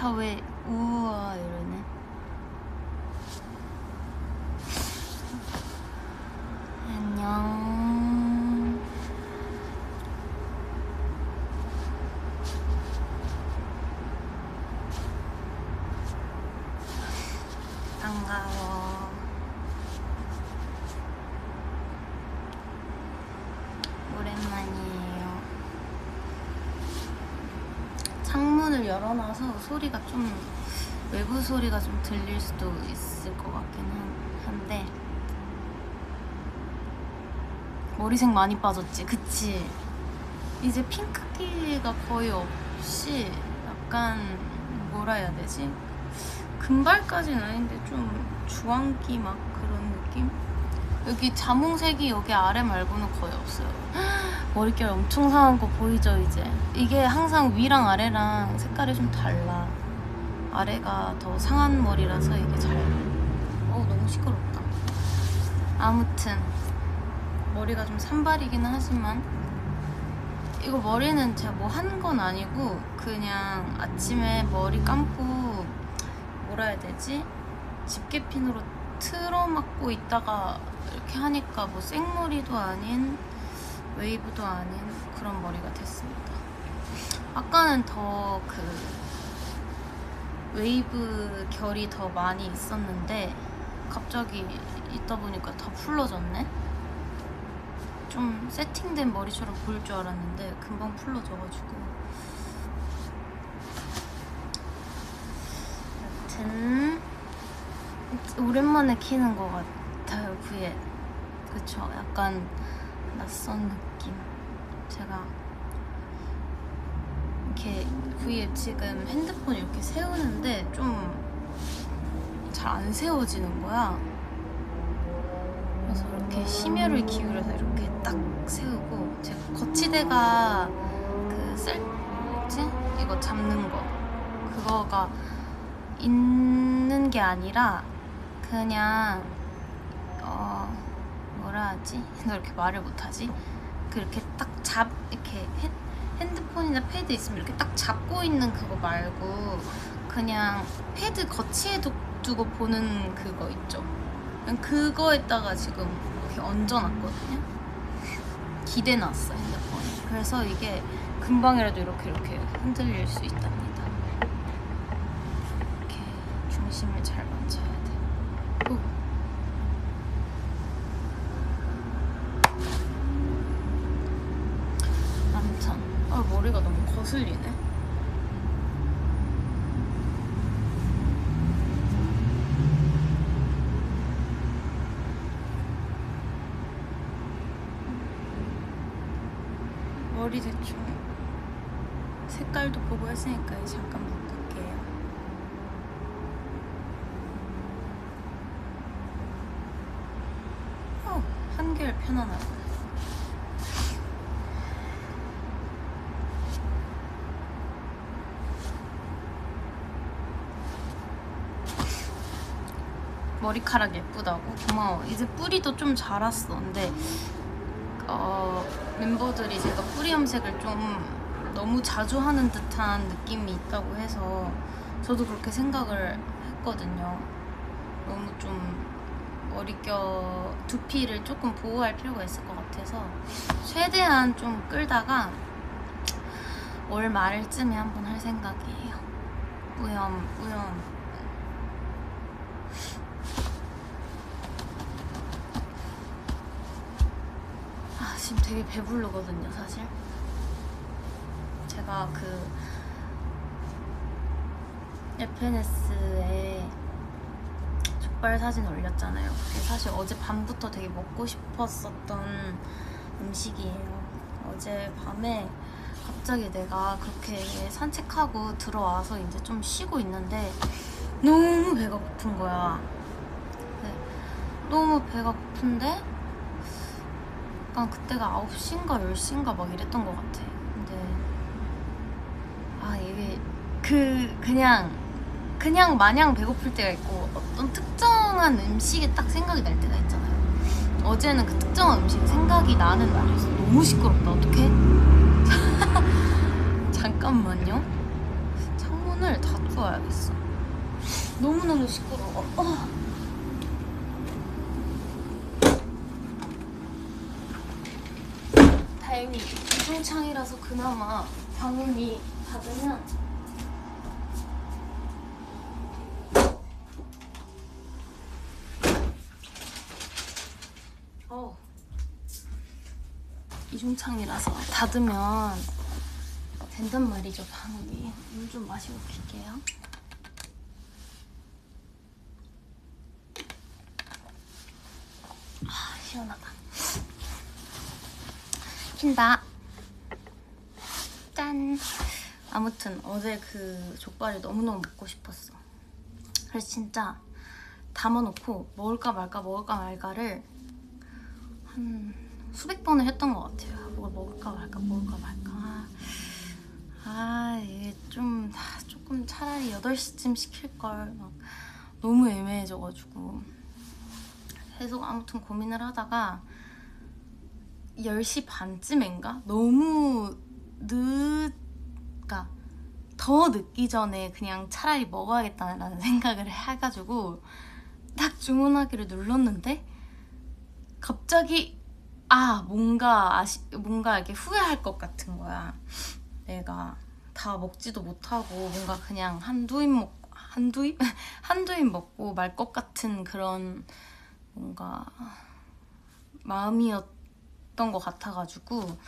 다 왜 우와 이러네. 안녕. 반가워. 오랜만이에요. 창문을 열어놔서 소리가 좀 외부 소리가 좀 들릴 수도 있을 것 같긴 한데 머리색 많이 빠졌지? 그치? 이제 핑크기가 거의 없이 약간 뭐라 해야 되지? 금발까지는 아닌데 좀 주황기 막 그런 느낌? 여기 자몽색이 여기 아래 말고는 거의 없어요. 머릿결 엄청 상한 거 보이죠 이제? 이게 항상 위랑 아래랑 색깔이 좀 달라. 아래가 더 상한 머리라서 이게 잘... 너무 시끄럽다. 아무튼 머리가 좀 산발이기는 하지만 이거 머리는 제가 뭐 한 건 아니고 그냥 아침에 머리 감고 뭐라 해야 되지? 집게핀으로 틀어막고 있다가 이렇게 하니까 뭐 생머리도 아닌 웨이브도 아닌 그런 머리가 됐습니다. 아까는 더 그 웨이브 결이 더 많이 있었는데 갑자기 있다 보니까 다 풀러졌네? 좀 세팅된 머리처럼 보일 줄 알았는데 금방 풀러져가지고 여튼 오랜만에 키는 것 같아요. V에 그쵸? 약간 낯선 느낌. 제가 이렇게 V에 지금 핸드폰 이렇게 세우는데 좀 잘 안 세워지는 거야. 그래서 이렇게 심혈을 기울여서 이렇게 딱 세우고 제가 거치대가 뭐지? 이거 잡는 거 그거가 있는 게 아니라 그냥 뭐라 하지? 너 이렇게 말을 못하지? 그렇게 딱 이렇게 핸드폰이나 패드 있으면 이렇게 딱 잡고 있는 그거 말고 그냥 패드 거치에 두고 보는 그거 있죠? 그냥 그거에다가 지금 이렇게 얹어놨거든요? 기대놨어 핸드폰에. 그래서 이게 금방이라도 이렇게 흔들릴 수 있답니다. 이렇게 중심을 잘 맞춰야 돼. 오. 아무튼 머리가 너무 거슬리네. 머리 대충 색깔도 보고 했으니까 잠깐 묶을게요. 한결 편안하고. 머리카락 예쁘다고? 고마워. 이제 뿌리도 좀 자랐어. 근데 멤버들이 제가 뿌리 염색을 좀 너무 자주 하는 듯한 느낌이 있다고 해서 저도 그렇게 생각을 했거든요. 너무 좀 머릿결 두피를 조금 보호할 필요가 있을 것 같아서 최대한 좀 끌다가 올 말쯤에 한번 할 생각이에요. 뿌염 지금 되게 배부르거든요, 사실. 제가 FNS에 족발 사진 올렸잖아요. 그게 사실 어제 밤부터 되게 먹고 싶었었던 음식이에요. 어제 밤에 갑자기 내가 그렇게 산책하고 들어와서 이제 좀 쉬고 있는데 너무 배가 고픈 거야. 네, 너무 배가 고픈데 약간 그때가 9시인가 10시인가 막 이랬던 것 같아. 근데 이게 그냥 마냥 배고플 때가 있고 어떤 특정한 음식이 딱 생각이 날 때가 있잖아요. 어제는 그 특정한 음식이 생각이 나는 날이었어. 너무 시끄럽다. 어떡해? 잠깐만요. 창문을 닫고 와야겠어. 너무너무 시끄러워. 다행히 이중창이라서 그나마 방음이 닫으면 이중창이라서 닫으면 된단 말이죠, 방음이. 물 좀 마시고 킬게요. 시원하다. 킨다. 짠. 아무튼 어제 그 족발이 너무너무 먹고 싶었어. 그래서 진짜 담아놓고 먹을까 말까를 한 수백 번을 했던 것 같아요. 뭘 먹을까 말까. 이게 조금 차라리 8시쯤 시킬걸. 막 너무 애매해져가지고 계속 아무튼 고민을 하다가 10시 반쯤인가? 너무 그러니까 더 늦기 전에 그냥 차라리 먹어야겠다라는 생각을 해가지고 딱 주문하기를 눌렀는데 갑자기 뭔가 이렇게 후회할 것 같은 거야. 내가 다 먹지도 못하고 뭔가 그냥 한두 입 먹고 말 것 같은 그런 뭔가 마음이었던 것 같아가지고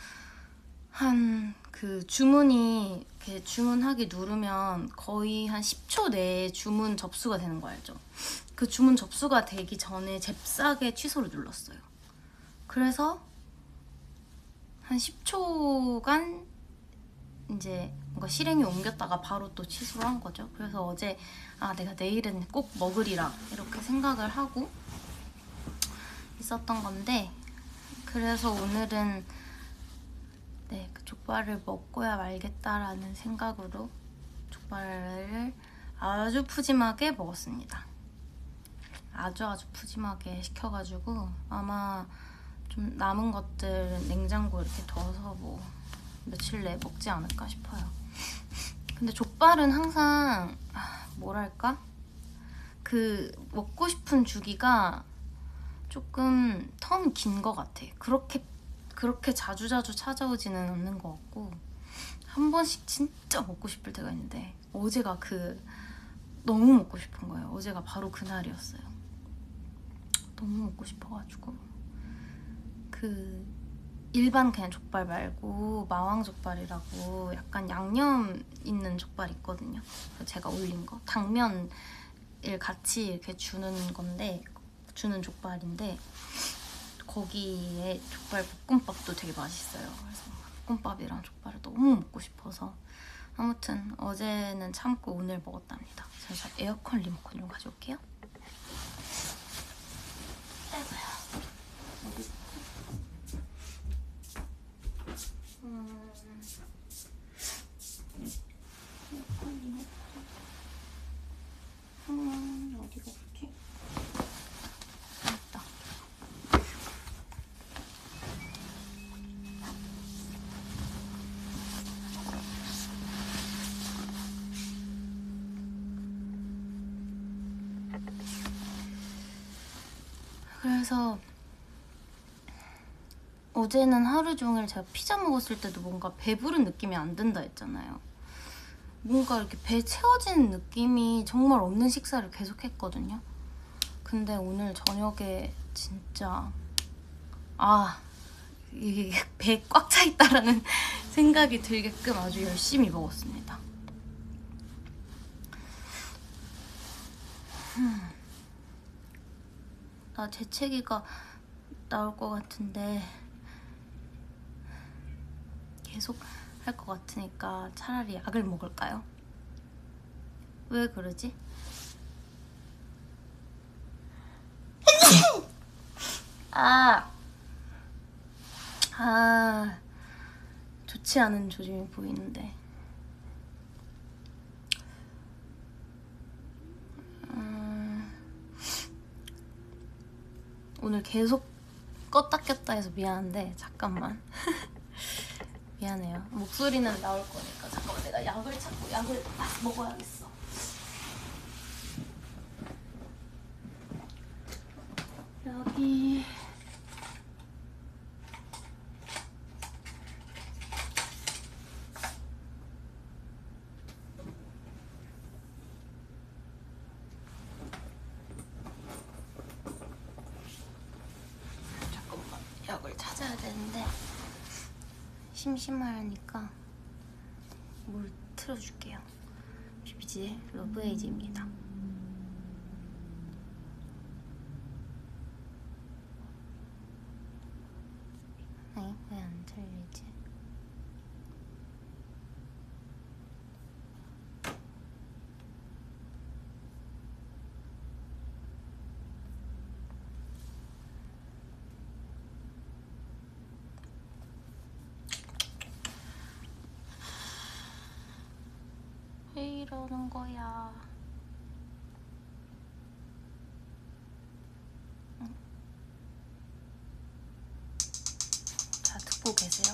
그 주문이 이렇게 주문하기 누르면 거의 한 10초 내에 주문 접수가 되는 거 알죠? 그 주문 접수가 되기 전에 잽싸게 취소를 눌렀어요. 그래서 한 10초간 이제 뭔가 실행이 옮겼다가 바로 또 취소를 한 거죠. 그래서 어제 내가 내일은 꼭 먹으리라 이렇게 생각을 하고 있었던 건데, 그래서 오늘은 그 족발을 먹고야 말겠다라는 생각으로 족발을 아주 푸짐하게 먹었습니다. 아주 푸짐하게 시켜가지고 아마 좀 남은 것들 냉장고에 이렇게 둬서 뭐 며칠 내에 먹지 않을까 싶어요. 근데 족발은 항상 뭐랄까? 그 먹고 싶은 주기가 조금 텀이 긴 것 같아. 그렇게 자주 찾아오지는 않는 것 같고 한 번씩 진짜 먹고 싶을 때가 있는데 어제가 너무 먹고 싶은 거예요. 어제가 바로 그날이었어요. 너무 먹고 싶어가지고 일반 그냥 족발 말고 마왕 족발이라고 약간 양념 있는 족발 있거든요. 제가 올린 거 당면을 같이 이렇게 주는 족발인데 거기에 족발 볶음밥도 되게 맛있어요. 그래서 볶음밥이랑 족발을 너무 먹고 싶어서 아무튼 어제는 참고 오늘 먹었답니다. 제가 에어컨 리모컨 좀 가져올게요. 어디가 없지? 있다. 그래서 어제는 하루 종일 제가 피자 먹었을 때도 뭔가 배부른 느낌이 안 든다 했잖아요. 뭔가 이렇게 배 채워지는 느낌이 정말 없는 식사를 계속 했거든요. 근데 오늘 저녁에 진짜 이게 배에 꽉 차 있다라는 생각이 들게끔 아주 열심히 먹었습니다. 나 재채기가 나올 것 같은데 계속 할 것 같으니까 차라리 약을 먹을까요? 왜 그러지? 좋지 않은 조짐이 보이는데 오늘 계속 껐다 꼈다 해서 미안한데 잠깐만. 미안해요. 목소리는 나올 거니까 잠깐만 내가 약을 찾고 약을 먹어야겠어. 되는데 심심하니까 뭘 틀어줄게요. 비비지의 러브에이지입니다. 아니, 왜 안 들리지? 왜 이러는 거야? 자, 듣고 계세요?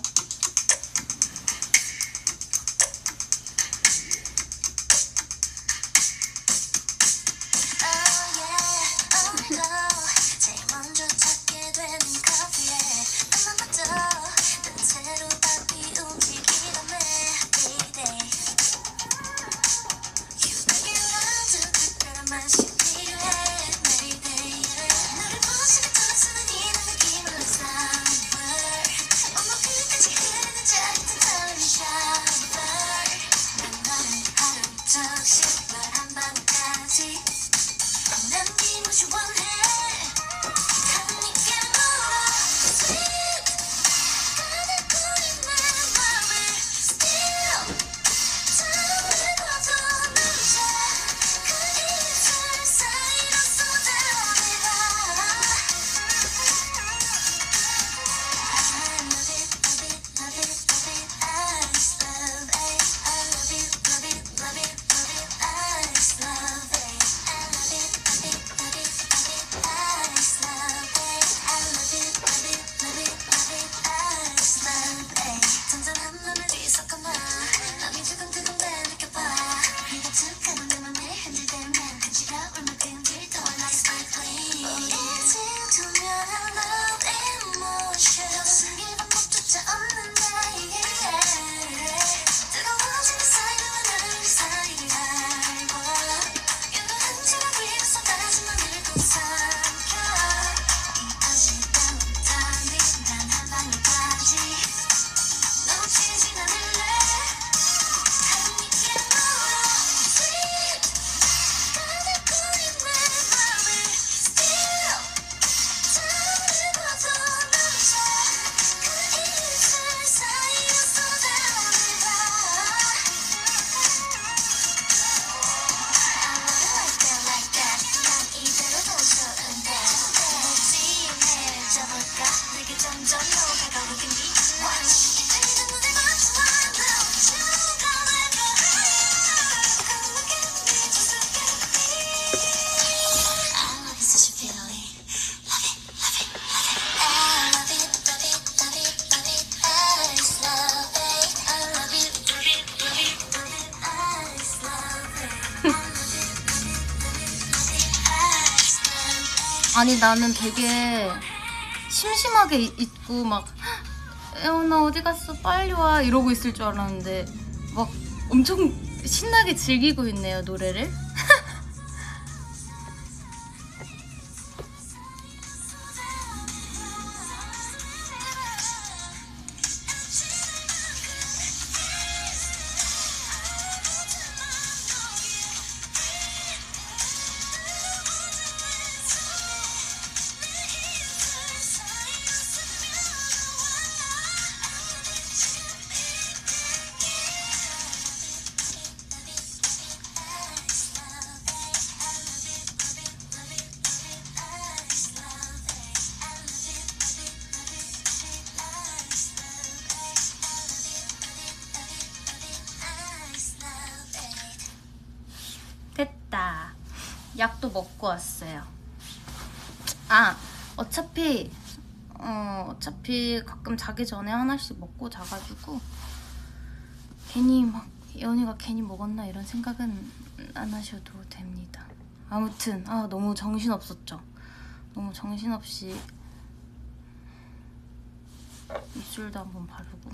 아니 나는 되게 심심하게 있고 막 나 어디 갔어 빨리 와 이러고 있을 줄 알았는데 막 엄청 신나게 즐기고 있네요 노래를. 됐다. 약도 먹고 왔어요. 아, 어차피 가끔 자기 전에 하나씩 먹고 자가지고 괜히 막 예언이가 괜히 먹었나 이런 생각은 안 하셔도 됩니다. 아무튼 너무 정신없었죠. 너무 정신없이 입술도 한번 바르고.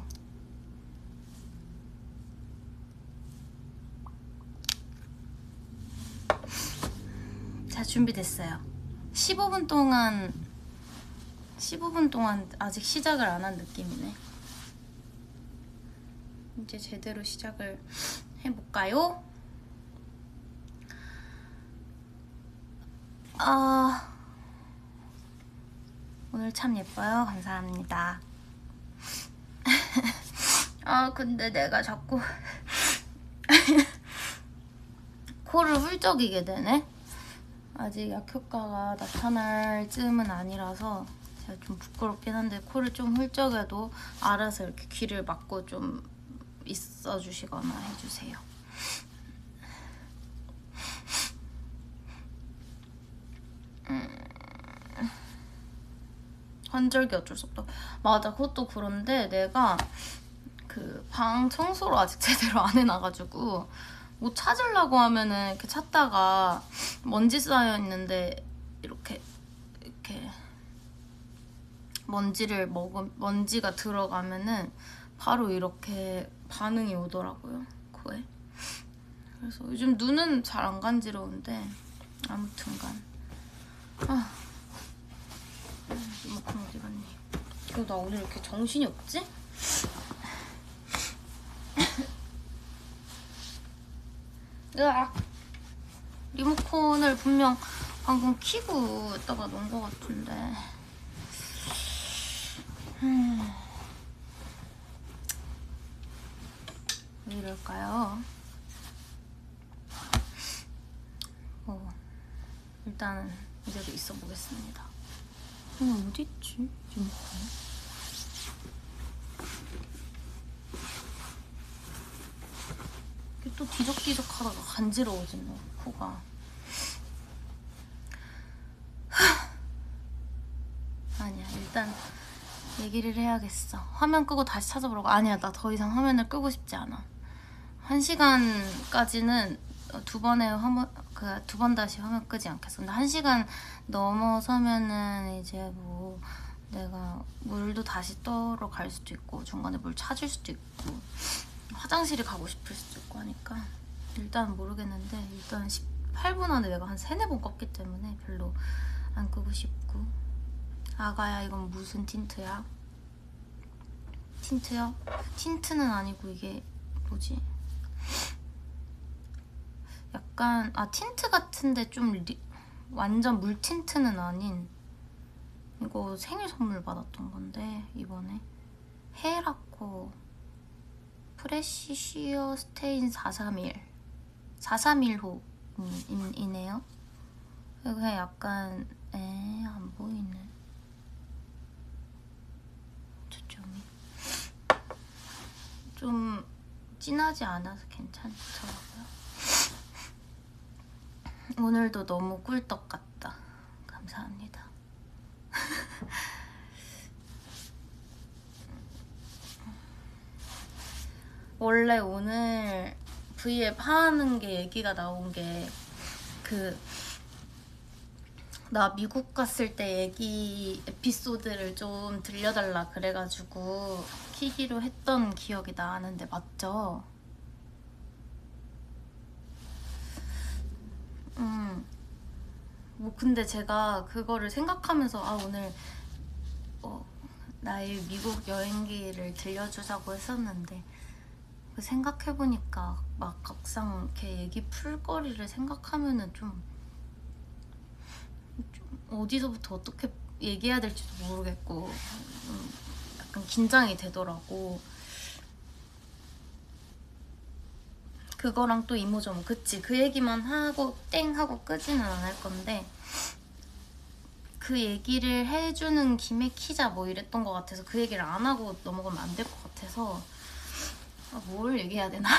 자, 준비됐어요. 15분 동안 15분 동안 아직 시작을 안 한 느낌이네. 이제 제대로 시작을 해볼까요? 오늘 참 예뻐요. 감사합니다. 근데 내가 자꾸 코를 훌쩍이게 되네. 아직 약효과가 나타날 즈음은 아니라서 제가 좀 부끄럽긴 한데 코를 좀 훌쩍여도 알아서 이렇게 귀를 막고 좀 있어주시거나 해주세요. 환절기 어쩔 수 없다. 맞아, 그것도 그런데 내가 그 방 청소를 아직 제대로 안 해놔가지고 뭐 찾으려고 하면은 이렇게 찾다가 먼지 쌓여 있는데 이렇게 먼지가 들어가면은 바로 이렇게 반응이 오더라고요, 코에. 그래서 요즘 눈은 잘 안 간지러운데 아무튼간 리모컨 어디 갔니? 나 오늘 이렇게 정신이 없지? 으악! 리모컨을 분명 방금 켜고 있다가 놓은 것 같은데. 왜 이럴까요? 일단은 이대로 있어 보겠습니다. 어디 있지? 리모컨? 이게 또 뒤적뒤적 하다가 간지러워지네, 코가. 아니야, 일단 얘기를 해야겠어. 화면 끄고 다시 찾아보라고. 아니야, 나 더 이상 화면을 끄고 싶지 않아. 1시간까지는 두 번 다시 화면 끄지 않겠어. 근데 1시간 넘어서면은 이제 뭐 내가 물도 다시 떠러 갈 수도 있고 중간에 물 찾을 수도 있고 화장실에 가고 싶을 수도 있고 하니까 일단 모르겠는데 일단 18분 안에 내가 한 3-4번 껐기 때문에 별로 안 끄고 싶고. 아가야, 이건 무슨 틴트야? 틴트요? 틴트는 아니고 이게 뭐지? 약간 틴트 같은데 좀 완전 물 틴트는 아닌, 이거 생일 선물 받았던 건데 이번에 헤라코 프레시시어 스테인 431호이네요. 그냥 약간 안 보이네, 초점이. 좀 진하지 않아서 괜찮더라고요. 오늘도 너무 꿀떡 같다. 감사합니다. 원래 오늘 V앱 하는 게 얘기가 나온 게 나 미국 갔을 때 얘기 에피소드를 좀 들려달라 그래가지고 키기로 했던 기억이 나는데 맞죠? 뭐 근데 제가 그거를 생각하면서 오늘 나의 미국 여행기를 들려주자고 했었는데 생각해보니까 막 막상 이렇게 얘기 풀거리를 생각하면은 좀 어디서부터 어떻게 얘기해야 될지도 모르겠고 약간 긴장이 되더라고. 그거랑 또 이모저모, 그치? 그 얘기만 하고 땡 하고 끄지는 않을 건데 그 얘기를 해주는 김에 키자 뭐 이랬던 것 같아서 그 얘기를 안 하고 넘어가면 안 될 것 같아서 뭘 얘기해야 되나?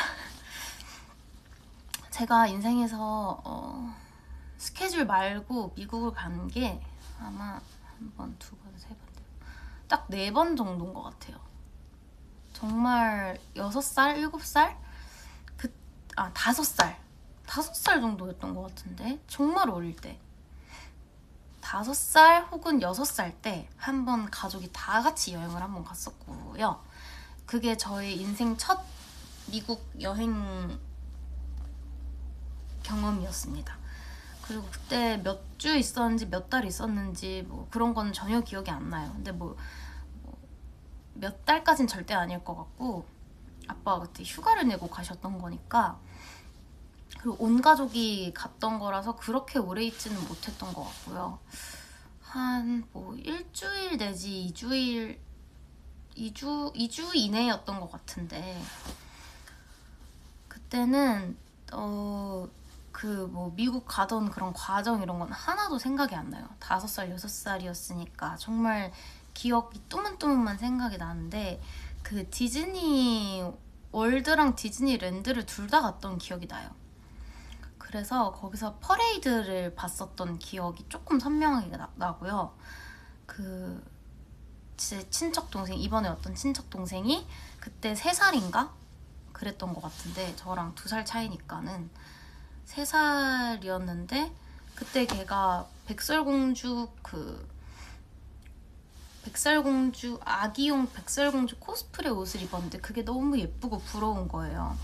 제가 인생에서 스케줄 말고 미국을 간 게 아마 1번, 2번, 3번, 딱 4번 정도인 것 같아요. 정말 6살, 7살? 5살. 5살 정도였던 것 같은데 정말 어릴 때 5살 혹은 6살 때 한 번 가족이 다 같이 여행을 한 번 갔었고요. 그게 저희 인생 첫 미국 여행 경험이었습니다. 그리고 그때 몇 주 있었는지 몇 달 있었는지 뭐 그런 건 전혀 기억이 안 나요. 근데 뭐 몇 달까진 절대 아닐 것 같고, 아빠가 그때 휴가를 내고 가셨던 거니까, 그리고 온 가족이 갔던 거라서 그렇게 오래 있지는 못했던 것 같고요. 한 뭐 일주일 내지 2주일, 2주 이내였던 것 같은데, 그때는 그 뭐 미국 가던 그런 과정 이런 건 하나도 생각이 안 나요. 5살, 6살이었으니까 정말 기억이 뚜문뚜문만 생각이 나는데, 그 디즈니 월드랑 디즈니랜드를 둘 다 갔던 기억이 나요. 그래서 거기서 퍼레이드를 봤었던 기억이 조금 선명하게 나고요. 제 친척 동생, 이번에 어떤 친척 동생이 그때 3살인가 그랬던 것 같은데, 저랑 2살 차이니까는 3살이었는데, 그때 걔가 백설공주 아기용 백설공주 코스프레 옷을 입었는데 그게 너무 예쁘고 부러운 거예요.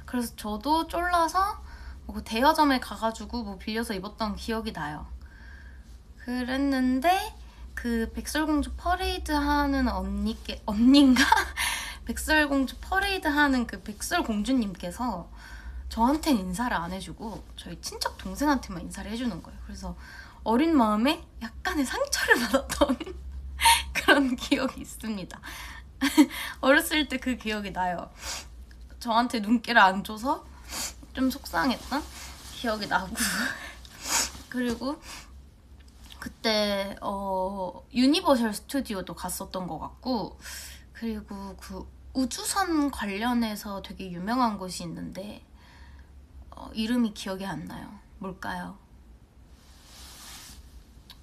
그래서 저도 쫄라서 뭐 대여점에 가가지고 뭐 빌려서 입었던 기억이 나요. 그랬는데 그 백설공주 퍼레이드 하는 언니인가? 백설공주 퍼레이드 하는 그 백설공주님께서 저한테는 인사를 안 해주고 저희 친척 동생한테만 인사를 해주는 거예요. 그래서 어린 마음에 약간의 상처를 받았던 그런 기억이 있습니다. 어렸을 때 그 기억이 나요. 저한테 눈길을 안 줘서 좀 속상했던 기억이 나고 그리고 그때 유니버셜 스튜디오도 갔었던 것 같고, 그리고 그 우주선 관련해서 되게 유명한 곳이 있는데 이름이 기억이 안 나요. 뭘까요?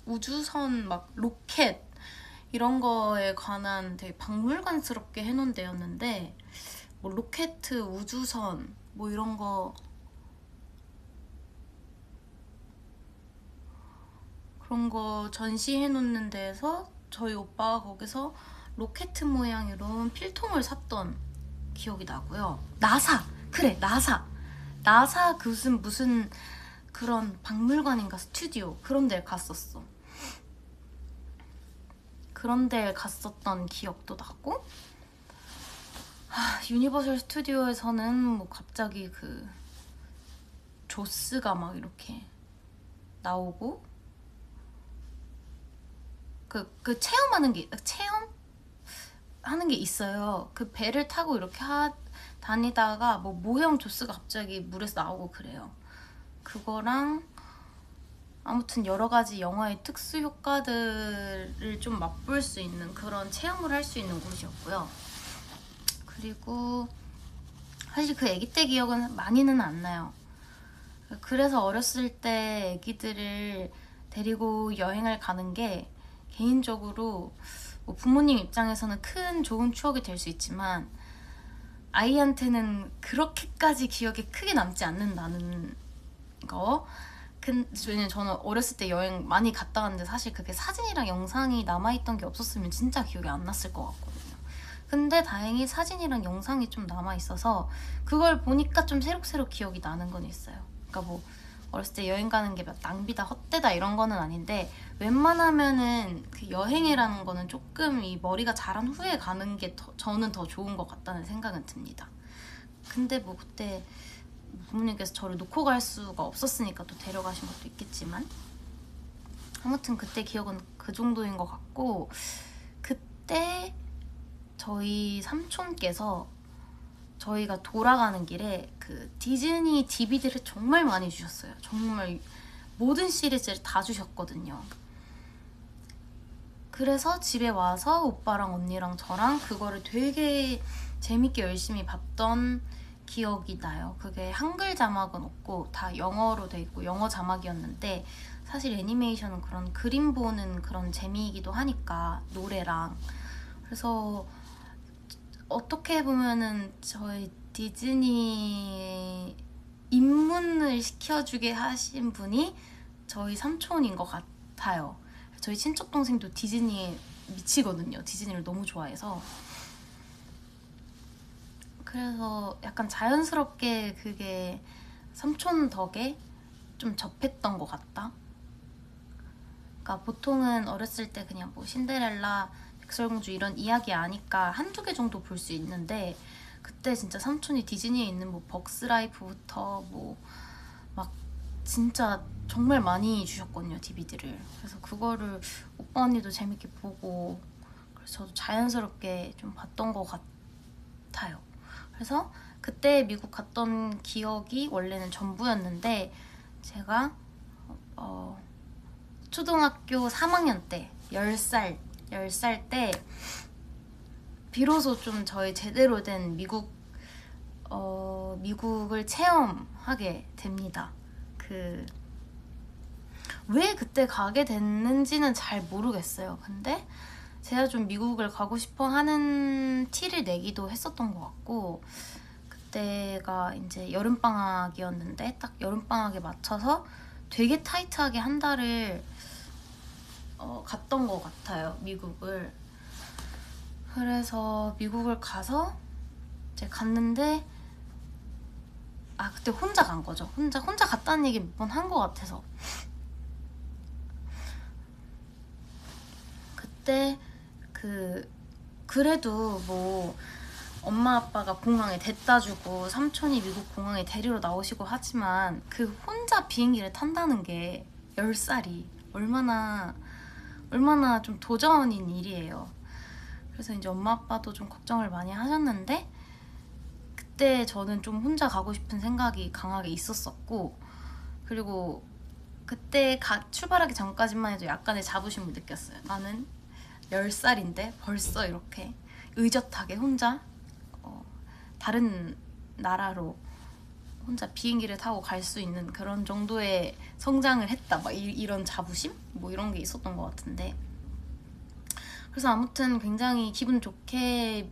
우주선 막 로켓 이런 거에 관한 되게 박물관스럽게 해놓은 데였는데, 뭐 로켓, 우주선 뭐 이런 거, 그런 거 전시해놓는 데에서 저희 오빠가 거기서 로켓 모양 이런 필통을 샀던 기억이 나고요. 나사! 그래, 나사 그 무슨 그런 박물관인가 스튜디오 그런 데를 갔었어. 그런 데를 갔었던 기억도 나고, 유니버설 스튜디오에서는 뭐 갑자기 그 조스가 막 이렇게 나오고, 그 체험하는 게 있어요. 그 배를 타고 이렇게 다니다가 뭐 모형 조스가 갑자기 물에서 나오고 그래요. 그거랑 아무튼 여러 가지 영화의 특수 효과들을 좀 맛볼 수 있는 그런 체험을 할 수 있는 곳이었고요. 그리고 사실 그 아기 때 기억은 많이는 안 나요. 그래서 어렸을 때 아기들을 데리고 여행을 가는 게 개인적으로 뭐 부모님 입장에서는 큰 좋은 추억이 될 수 있지만 아이한테는 그렇게까지 기억에 크게 남지 않는다는 거. 왜냐면 저는 어렸을 때 여행 많이 갔다 왔는데 사실 그게 사진이랑 영상이 남아있던 게 없었으면 진짜 기억이 안 났을 것 같거든요. 근데 다행히 사진이랑 영상이 좀 남아있어서 그걸 보니까 좀 새록새록 기억이 나는 건 있어요. 그러니까 뭐 어렸을 때 여행 가는 게 낭비다, 헛되다 이런 거는 아닌데, 웬만하면은 그 여행이라는 거는 조금 이 머리가 자란 후에 가는 게 저는 더 좋은 것 같다는 생각은 듭니다. 근데 뭐 그때 부모님께서 저를 놓고 갈 수가 없었으니까 또 데려가신 것도 있겠지만, 아무튼 그때 기억은 그 정도인 것 같고, 그때 저희 삼촌께서 저희가 돌아가는 길에 그 디즈니 DVD를 정말 많이 주셨어요. 정말 모든 시리즈를 다 주셨거든요. 그래서 집에 와서 오빠랑 언니랑 저랑 그거를 되게 재밌게 열심히 봤던 기억이 나요. 그게 한글 자막은 없고 다 영어로 돼 있고 영어 자막이었는데, 사실 애니메이션은 그런 그림 보는 그런 재미이기도 하니까, 노래랑. 그래서 어떻게 보면은 저희 디즈니 입문을 시켜주게 하신 분이 저희 삼촌인 것 같아요. 저희 친척 동생도 디즈니에 미치거든요. 디즈니를 너무 좋아해서. 그래서 약간 자연스럽게 그게 삼촌 덕에 좀 접했던 것 같다. 그러니까 보통은 어렸을 때 그냥 뭐 신데렐라, 백설공주 이런 이야기 아니까 한두 개 정도 볼 수 있는데, 그때 진짜 삼촌이 디즈니에 있는 뭐 벅스라이프부터 뭐 막 진짜 정말 많이 주셨거든요, DVD를. 그래서 그거를 오빠 언니도 재밌게 보고, 그래서 저도 자연스럽게 좀 봤던 것 같아요. 그래서 그때 미국 갔던 기억이 원래는 전부였는데, 제가 초등학교 3학년 때 10살 때 비로소 좀 저의 제대로 된 미국을 체험하게 됩니다. 왜 그때 가게 됐는지는 잘 모르겠어요. 근데 제가 좀 미국을 가고 싶어 하는 티를 내기도 했었던 것 같고, 그때가 이제 여름방학이었는데 딱 여름방학에 맞춰서 되게 타이트하게 한 달을 갔던 것 같아요, 미국을. 그래서 미국을 가서 이제 갔는데, 그때 혼자 간 거죠. 혼자 갔다는 얘기 몇 번 한 것 같아서. 그때 그래도 뭐 엄마 아빠가 공항에 데려다 주고 삼촌이 미국 공항에 데리러 나오시고 하지만 그 혼자 비행기를 탄다는 게 10살이 얼마나 좀 도전인 일이에요. 그래서 이제 엄마 아빠도 좀 걱정을 많이 하셨는데, 그때 저는 좀 혼자 가고 싶은 생각이 강하게 있었었고, 그리고 그때 출발하기 전까지만 해도 약간의 자부심을 느꼈어요. 나는 10살인데 벌써 이렇게 의젓하게 혼자 다른 나라로 혼자 비행기를 타고 갈 수 있는 그런 정도의 성장을 했다, 막 이런 자부심? 뭐 이런 게 있었던 것 같은데, 그래서 아무튼 굉장히 기분 좋게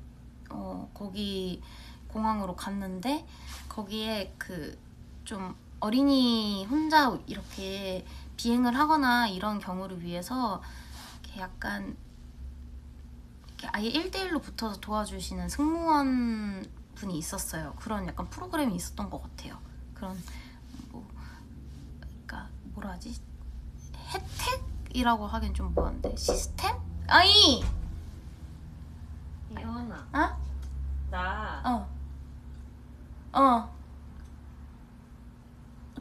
거기 공항으로 갔는데, 거기에 좀 어린이 혼자 이렇게 비행을 하거나 이런 경우를 위해서 이렇게 약간 이렇게 아예 1대1로 붙어서 도와주시는 승무원 분이 있었어요. 그런 약간 프로그램이 있었던 것 같아요. 그런 그러니까 뭐라 하지? 혜택이라고 하긴 좀 뭐한데, 시스템? 아이! 이현아. 어? 나.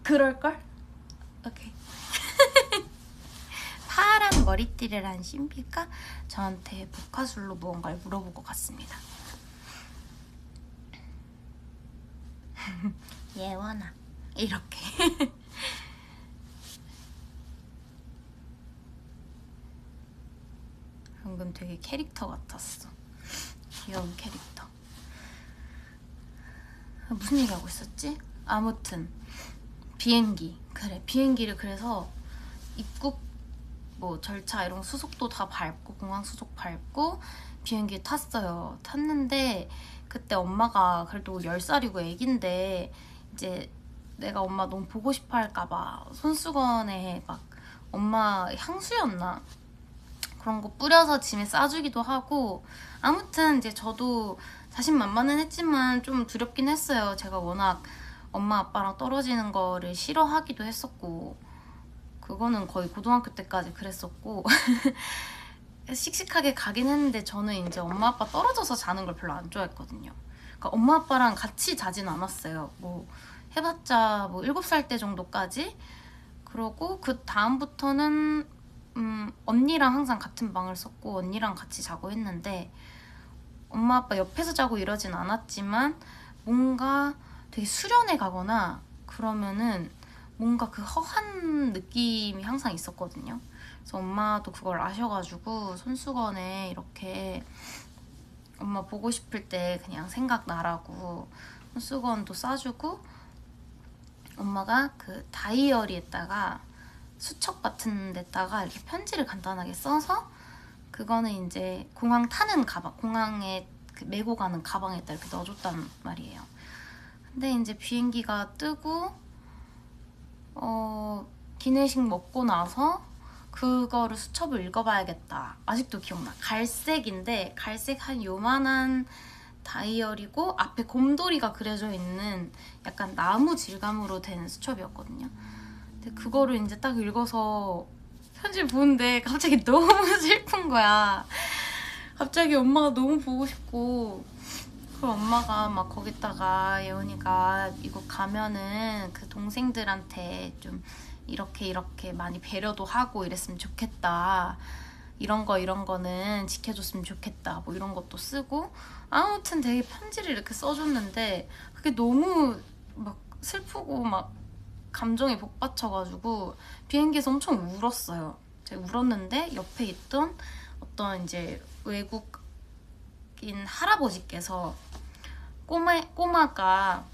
그럴걸? 오케이. 파란 머리띠를 한 신비가 저한테 복화술로 무언가를 물어보고 갔습니다. 예원아, 이렇게. 방금 되게 캐릭터 같았어. 귀여운 캐릭터. 무슨 얘기하고 있었지? 아무튼 비행기를 그래서 입국 뭐 절차 이런 수속도 다 밟고, 공항 수속 밟고 비행기 탔어요. 탔는데 그때 엄마가 그래도 10살이고 애긴데 이제 내가 엄마 너무 보고 싶어 할까봐 손수건에 막 엄마 향수였나? 그런 거 뿌려서 짐에 싸주기도 하고, 아무튼 이제 저도 자신만만은 했지만 좀 두렵긴 했어요. 제가 워낙 엄마 아빠랑 떨어지는 거를 싫어하기도 했었고, 그거는 거의 고등학교 때까지 그랬었고 씩씩하게 가긴 했는데, 저는 이제 엄마 아빠 떨어져서 자는 걸 별로 안 좋아했거든요. 그러니까 엄마 아빠랑 같이 자진 않았어요. 뭐 해봤자 뭐 7살 때 정도까지. 그러고 그 다음부터는 언니랑 항상 같은 방을 썼고 언니랑 같이 자고 했는데, 엄마 아빠 옆에서 자고 이러진 않았지만 뭔가 되게 수련회 가거나 그러면은 뭔가 그 허한 느낌이 항상 있었거든요. 그래서 엄마도 그걸 아셔가지고 손수건에 이렇게 엄마 보고 싶을 때 그냥 생각나라고 손수건도 싸주고, 엄마가 그 다이어리에다가 수첩 같은 데다가 이렇게 편지를 간단하게 써서, 그거는 이제 공항 타는 가방, 공항에 메고 가는 가방에다 이렇게 넣어줬단 말이에요. 근데 이제 비행기가 뜨고 기내식 먹고 나서 그거를 수첩을 읽어봐야겠다. 아직도 기억나. 갈색인데 갈색 한 요만한 다이어리고 앞에 곰돌이가 그려져 있는 약간 나무 질감으로 된 수첩이었거든요. 근데 그거를 이제 딱 읽어서 편지 보는데 갑자기 너무 슬픈 거야. 갑자기 엄마가 너무 보고 싶고, 그럼 엄마가 막 거기다가 예원이가 미국 가면은 그 동생들한테 좀 이렇게 많이 배려도 하고 이랬으면 좋겠다. 이런 거는 지켜줬으면 좋겠다. 뭐 이런 것도 쓰고, 아무튼 되게 편지를 이렇게 써줬는데 그게 너무 막 슬프고 막 감정이 복받쳐가지고 비행기에서 엄청 울었어요. 제가 울었는데 옆에 있던 어떤 이제 외국인 할아버지께서 꼬마가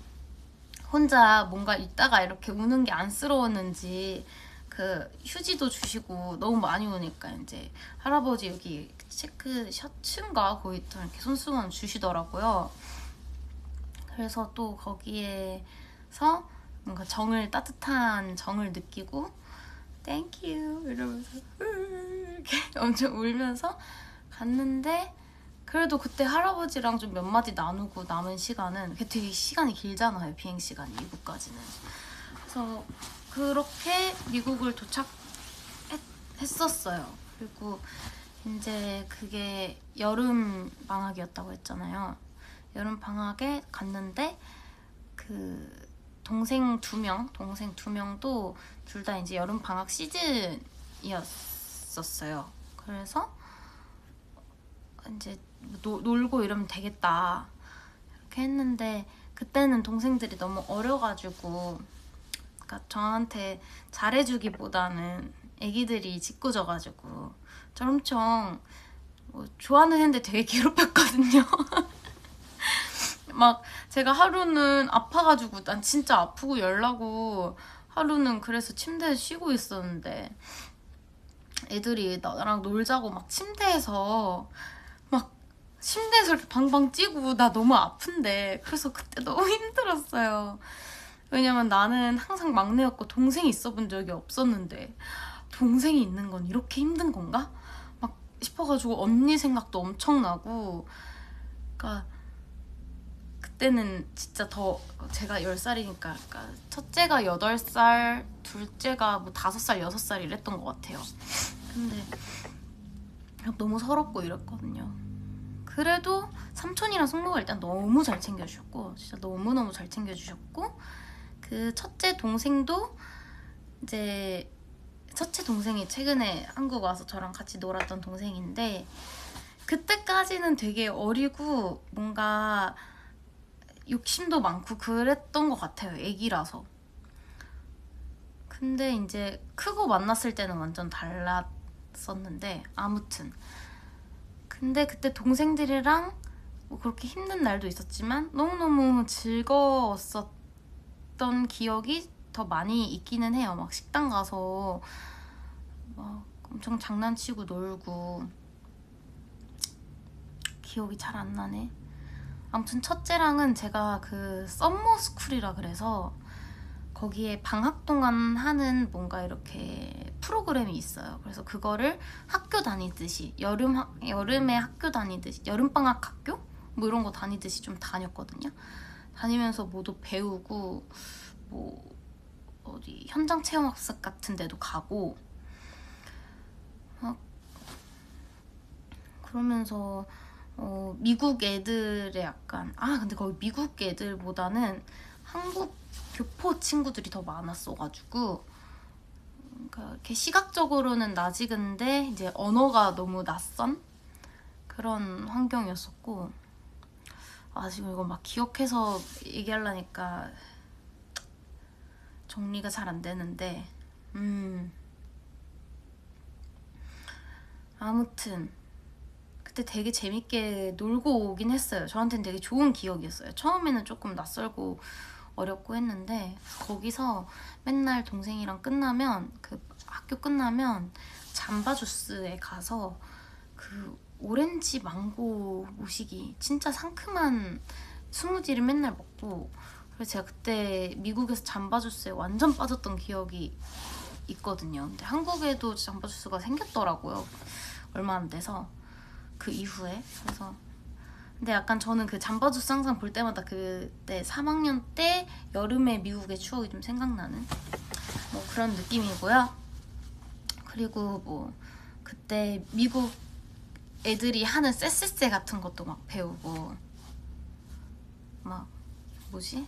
혼자 뭔가 있다가 이렇게 우는 게 안쓰러웠는지 그 휴지도 주시고 너무 많이 우니까 이제 할아버지 여기 체크 셔츠인가 거기 또 이렇게 손수건 주시더라고요. 그래서 또 거기에서 뭔가 따뜻한 정을 느끼고 Thank you 이러면서 이렇게 엄청 울면서 갔는데, 그래도 그때 할아버지랑 좀 몇 마디 나누고 남은 시간은 되게 시간이 길잖아요. 비행 시간이 미국까지는. 그래서 그렇게 미국을 도착했었어요. 그리고 이제 그게 여름 방학이었다고 했잖아요. 여름 방학에 갔는데 그 동생 두 명도 둘 다 이제 여름 방학 시즌이었었어요. 그래서 이제 놀고 이러면 되겠다 이렇게 했는데, 그때는 동생들이 너무 어려가지고, 그러니까 저한테 잘해주기보다는 애기들이 짓궂어가지고 저를 엄청 좋아는 했는데 되게 괴롭혔거든요. 막 제가 하루는 아파가지고, 난 진짜 아프고 열나고 하루는 그래서 침대에 쉬고 있었는데 애들이 나랑 놀자고 막 침대에서 이렇게 방방 찌고 나 너무 아픈데, 그래서 그때 너무 힘들었어요. 왜냐면 나는 항상 막내였고 동생이 있어 본 적이 없었는데 동생이 있는 건 이렇게 힘든 건가? 막 싶어가지고 언니 생각도 엄청 나고, 그러니까 그때는 진짜 더 제가 10살이니까 그러니까 첫째가 8살, 둘째가 뭐 5살, 6살 이랬던 것 같아요. 근데 너무 서럽고 이랬거든요. 그래도 삼촌이랑 숙모가 일단 너무 잘 챙겨주셨고, 진짜 너무너무 잘 챙겨주셨고, 그 첫째 동생도 이제 첫째 동생이 최근에 한국 와서 저랑 같이 놀았던 동생인데, 그때까지는 되게 어리고 뭔가 욕심도 많고 그랬던 것 같아요. 애기라서. 근데 이제 크고 만났을 때는 완전 달랐었는데, 아무튼 근데 그때 동생들이랑 뭐 그렇게 힘든 날도 있었지만 너무너무 즐거웠었던 기억이 더 많이 있기는 해요. 막 식당 가서 막 엄청 장난치고 놀고, 기억이 잘 안 나네. 아무튼 첫째랑은 제가 그 썸머 스쿨이라 그래서 거기에 방학 동안 하는 뭔가 이렇게 프로그램이 있어요. 그래서 그거를 학교 다니듯이 여름에 학교 다니듯이 여름방학 학교? 뭐 이런 거 다니듯이 좀 다녔거든요. 다니면서 뭐도 배우고 뭐 어디 현장 체험학습 같은 데도 가고 그러면서 미국 애들의 약간 근데 거기 미국 애들보다는 한국 교포 친구들이 더 많았어가지고, 그러니까 이렇게 시각적으로는 낯익은데 이제 언어가 너무 낯선 그런 환경이었었고, 지금 이거 막 기억해서 얘기하려니까 정리가 잘 안 되는데, 아무튼 그때 되게 재밌게 놀고 오긴 했어요. 저한테는 되게 좋은 기억이었어요. 처음에는 조금 낯설고 어렵고 했는데, 거기서 맨날 동생이랑 그 학교 끝나면 잠바 주스에 가서 그 오렌지 망고 모시기 진짜 상큼한 스무디를 맨날 먹고, 그래서 제가 그때 미국에서 잠바 주스에 완전 빠졌던 기억이 있거든요. 근데 한국에도 잠바 주스가 생겼더라고요. 얼마 안 돼서 그 이후에. 그래서 근데 약간 저는 그 잠바 주스 항상 볼 때마다 그때 3학년 때 여름에 미국의 추억이 좀 생각나는. 뭐 그런 느낌이고요. 그리고 뭐 그때 미국 애들이 하는 쎄쎄쎄 같은 것도 막 배우고, 막 뭐지?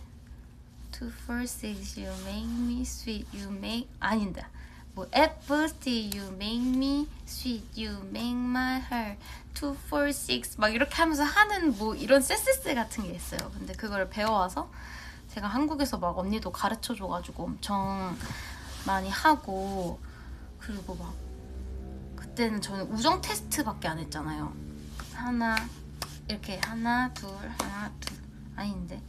246 you make me sweet you make 아닌데 뭐 F-T you make me sweet you make my heart 246 막 이렇게 하면서 하는 뭐 이런 쎄쎄쎄 같은 게 있어요. 근데 그걸 배워와서 제가 한국에서 막 언니도 가르쳐줘가지고 엄청 많이 하고, 그리고 막 그때는 저는 우정 테스트밖에 안 했잖아요. 하나 이렇게 하나 둘 아닌데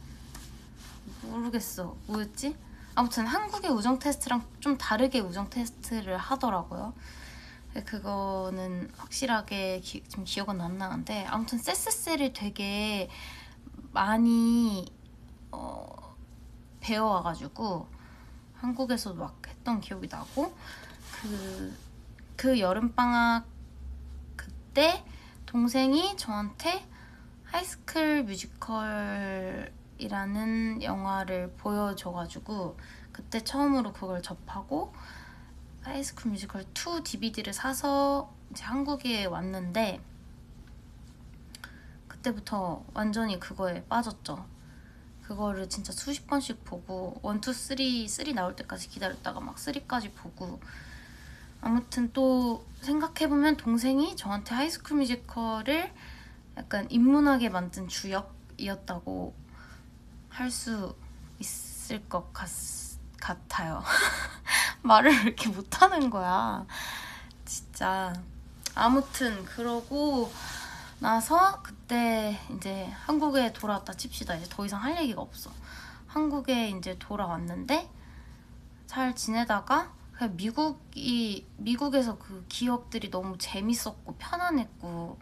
모르겠어 뭐였지? 아무튼 한국의 우정 테스트랑 좀 다르게 우정 테스트를 하더라고요. 그거는 확실하게 지금 기억은 안 나는데, 아무튼 쎄쎄쎄를 되게 많이 배워와가지고 한국에서도 막 했던 기억이 나고, 그 여름방학 그때 동생이 저한테 하이스쿨 뮤지컬이라는 영화를 보여줘가지고 그때 처음으로 그걸 접하고 하이스쿨 뮤지컬 2 DVD를 사서 이제 한국에 왔는데, 그때부터 완전히 그거에 빠졌죠. 그거를 진짜 수십 번씩 보고 1, 2, 3 나올 때까지 기다렸다가 막 3까지 보고. 아무튼 또 생각해보면 동생이 저한테 하이스쿨 뮤지컬을 약간 인문하게 만든 주역이었다고 할 수 있을 것 같아요. 말을 이렇게 못하는 거야 진짜. 아무튼 그러고 나서 그때 이제 한국에 돌아왔다 칩시다. 이제 더 이상 할 얘기가 없어. 한국에 이제 돌아왔는데 잘 지내다가 그냥 미국에서 그 기억들이 너무 재밌었고 편안했고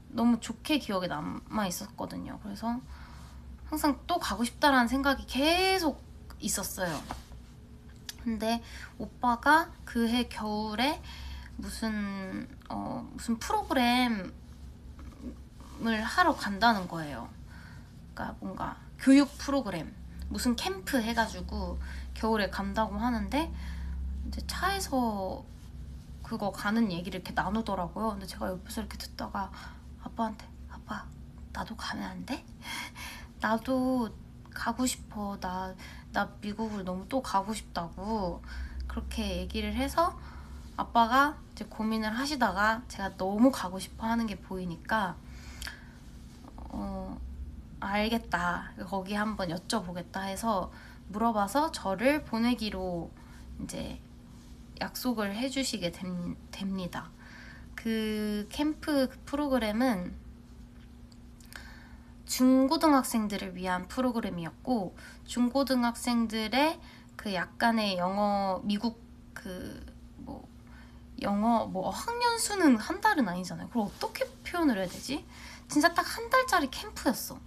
너무 좋게 기억에 남아 있었거든요. 그래서 항상 또 가고 싶다라는 생각이 계속 있었어요. 근데 오빠가 그해 겨울에 무슨 프로그램을 하러 간다는 거예요. 그러니까 뭔가 교육 프로그램, 무슨 캠프 해가지고 겨울에 간다고 하는데, 이제 차에서 그거 가는 얘기를 이렇게 나누더라고요. 근데 제가 옆에서 이렇게 듣다가 아빠한테, 아빠 나도 가면 안 돼? 나도 가고 싶어. 나 미국을 너무 또 가고 싶다고 그렇게 얘기를 해서, 아빠가 이제 고민을 하시다가 제가 너무 가고 싶어 하는 게 보이니까 알겠다, 거기 한번 여쭤보겠다 해서 물어봐서 저를 보내기로 이제 약속을 해주시게 됩니다. 그 캠프 프로그램은 중고등학생들을 위한 프로그램이었고, 중고등학생들의 그 약간의 영어, 미국 영어 학년 수는 한 달은 아니잖아요. 그걸 어떻게 표현을 해야 되지? 진짜 딱 한 달짜리 캠프였어.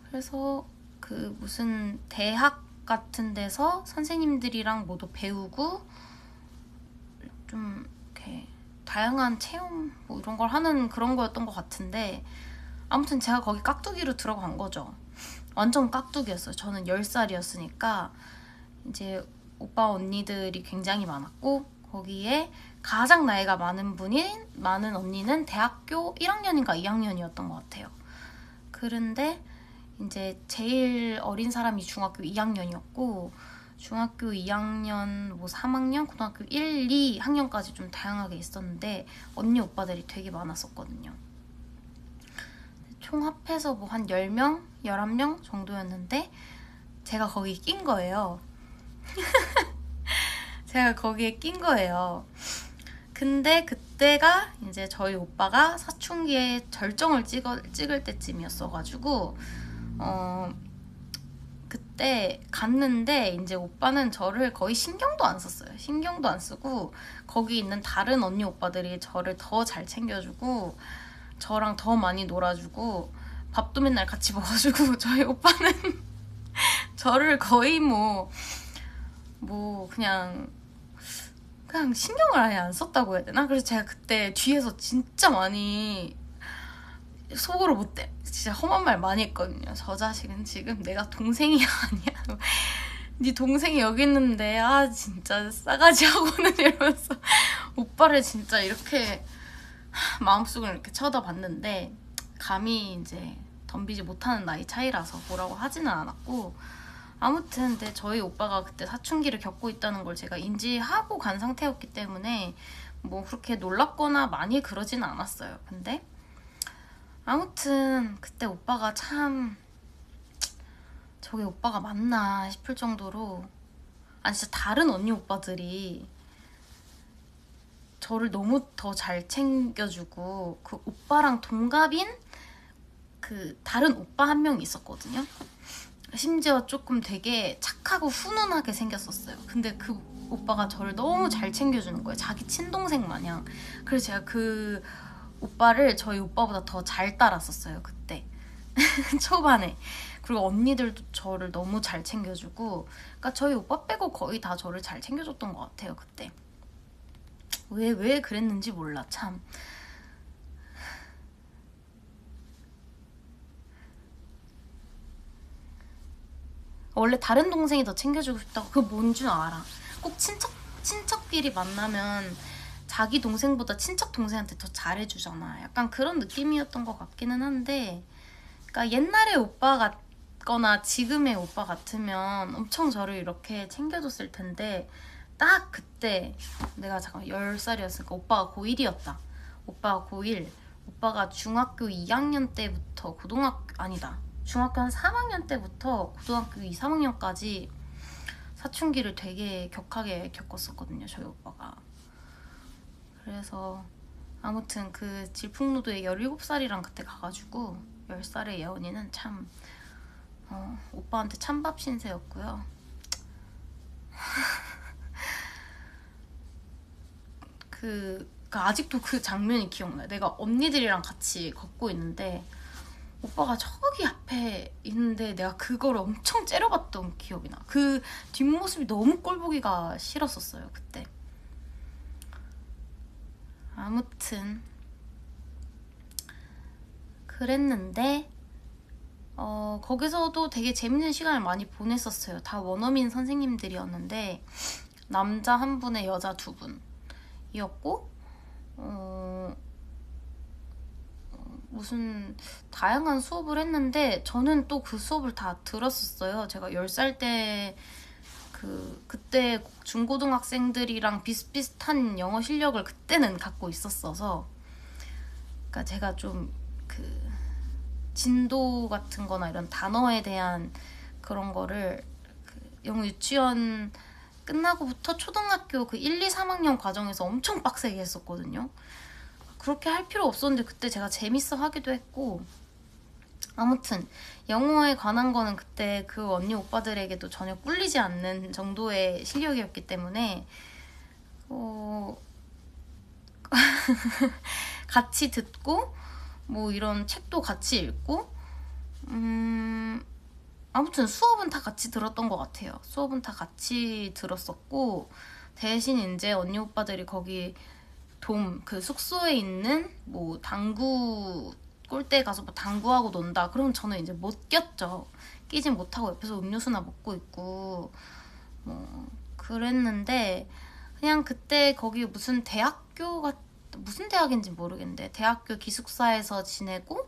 그래서 그 무슨 대학 같은 데서 선생님들이랑 모두 배우고 좀 이렇게 다양한 체험 뭐 이런 걸 하는 그런 거였던 것 같은데, 아무튼 제가 거기 깍두기로 들어간 거죠. 완전 깍두기였어요. 저는 10살이었으니까 이제 오빠 언니들이 굉장히 많았고, 거기에 가장 나이가 많은 언니는 대학교 1학년인가 2학년이었던 것 같아요. 그런데 이제 제일 어린 사람이 중학교 2학년이었고, 중학교 2학년, 뭐 3학년, 고등학교 1, 2학년까지 좀 다양하게 있었는데 언니 오빠들이 되게 많았었거든요. 총 합해서 뭐 한 10명, 11명 정도였는데 제가 거기 낀 거예요. 제가 거기에 낀 거예요. 근데 그때가 이제 저희 오빠가 사춘기에 절정을 찍을 때쯤이었어가지고 그때 갔는데 이제 오빠는 저를 거의 신경도 안 썼어요. 신경도 안 쓰고 거기 있는 다른 언니 오빠들이 저를 더 잘 챙겨주고 저랑 더 많이 놀아주고 밥도 맨날 같이 먹어주고, 저희 오빠는 저를 거의 뭐 그냥 신경을 아예 안 썼다고 해야 되나? 그래서 제가 그때 뒤에서 진짜 많이 속으로 진짜 험한 말 많이 했거든요. 저 자식은 지금 내가 동생이 아니야. 네 동생이 여기 있는데 아 진짜 싸가지 하고는 이러면서 오빠를 진짜 이렇게 마음속으로 이렇게 쳐다봤는데 감히 이제 덤비지 못하는 나이 차이라서 뭐라고 하지는 않았고 아무튼 근데 저희 오빠가 그때 사춘기를 겪고 있다는 걸 제가 인지하고 간 상태였기 때문에 뭐 그렇게 놀랍거나 많이 그러진 않았어요. 근데 아무튼 그때 오빠가 참 저게 오빠가 맞나 싶을 정도로 아니 진짜 다른 언니 오빠들이 저를 너무 더 잘 챙겨주고 그 오빠랑 동갑인 그 다른 오빠 한 명이 있었거든요. 심지어 조금 되게 착하고 훈훈하게 생겼었어요. 근데 그 오빠가 저를 너무 잘 챙겨주는 거예요. 자기 친동생 마냥. 그래서 제가 그 오빠를 저희 오빠보다 더 잘 따랐었어요. 그때 초반에. 그리고 언니들도 저를 너무 잘 챙겨주고 그러니까 저희 오빠 빼고 거의 다 저를 잘 챙겨줬던 것 같아요. 그때 왜 그랬는지 몰라 참. 원래 다른 동생이 더 챙겨주고 싶다고 그거 뭔 줄 알아. 꼭 친척끼리 만나면 자기 동생보다 친척 동생한테 더 잘해주잖아. 약간 그런 느낌이었던 것 같기는 한데 그러니까 옛날에 오빠 같거나 지금의 오빠 같으면 엄청 저를 이렇게 챙겨줬을 텐데 딱 그때 내가 잠깐 10살이었으니까 오빠가 고1이었다. 오빠가 고1 오빠가 중학교 2학년 때부터 중학교 한 3학년 때부터 고등학교 2, 3학년까지 사춘기를 되게 격하게 겪었었거든요. 저희 오빠가. 그래서 아무튼 그 질풍노도에 17살이랑 그때 가가지고 10살의 예언이는 참 오빠한테 찬밥 신세였고요. 아직도 그 장면이 기억나요. 내가 언니들이랑 같이 걷고 있는데 오빠가 저기 앞에 있는데 내가 그걸 엄청 째려봤던 기억이 나. 그 뒷모습이 너무 꼴보기가 싫었었어요. 그때. 아무튼 그랬는데 거기서도 되게 재밌는 시간을 많이 보냈었어요. 다 원어민 선생님들이었는데 남자 한 분에 여자 두 분이었고 무슨 다양한 수업을 했는데 저는 또 그 수업을 다 들었었어요. 제가 10살 때 그때 중고등학생들이랑 비슷비슷한 영어 실력을 그때는 갖고 있었어서 그러니까 제가 좀 진도 같은 거나 이런 단어에 대한 그런 거를 영어 유치원 끝나고부터 초등학교 1, 2, 3학년 과정에서 엄청 빡세게 했었거든요. 그렇게 할 필요 없었는데 그때 제가 재밌어 하기도 했고 아무튼 영어에 관한 거는 그때 그 언니 오빠들에게도 전혀 꿀리지 않는 정도의 실력이었기 때문에 같이 듣고 뭐 이런 책도 같이 읽고 아무튼 수업은 다 같이 들었던 것 같아요. 수업은 다 같이 들었었고 대신 이제 언니 오빠들이 거기 숙소에 있는 뭐 당구 꼴대에 가서 뭐 당구하고 논다 그러면 저는 이제 못 꼈죠. 끼진 못하고 옆에서 음료수나 먹고 있고 뭐 그랬는데 그냥 그때 거기 무슨 대학인지 모르겠는데 대학교 기숙사에서 지내고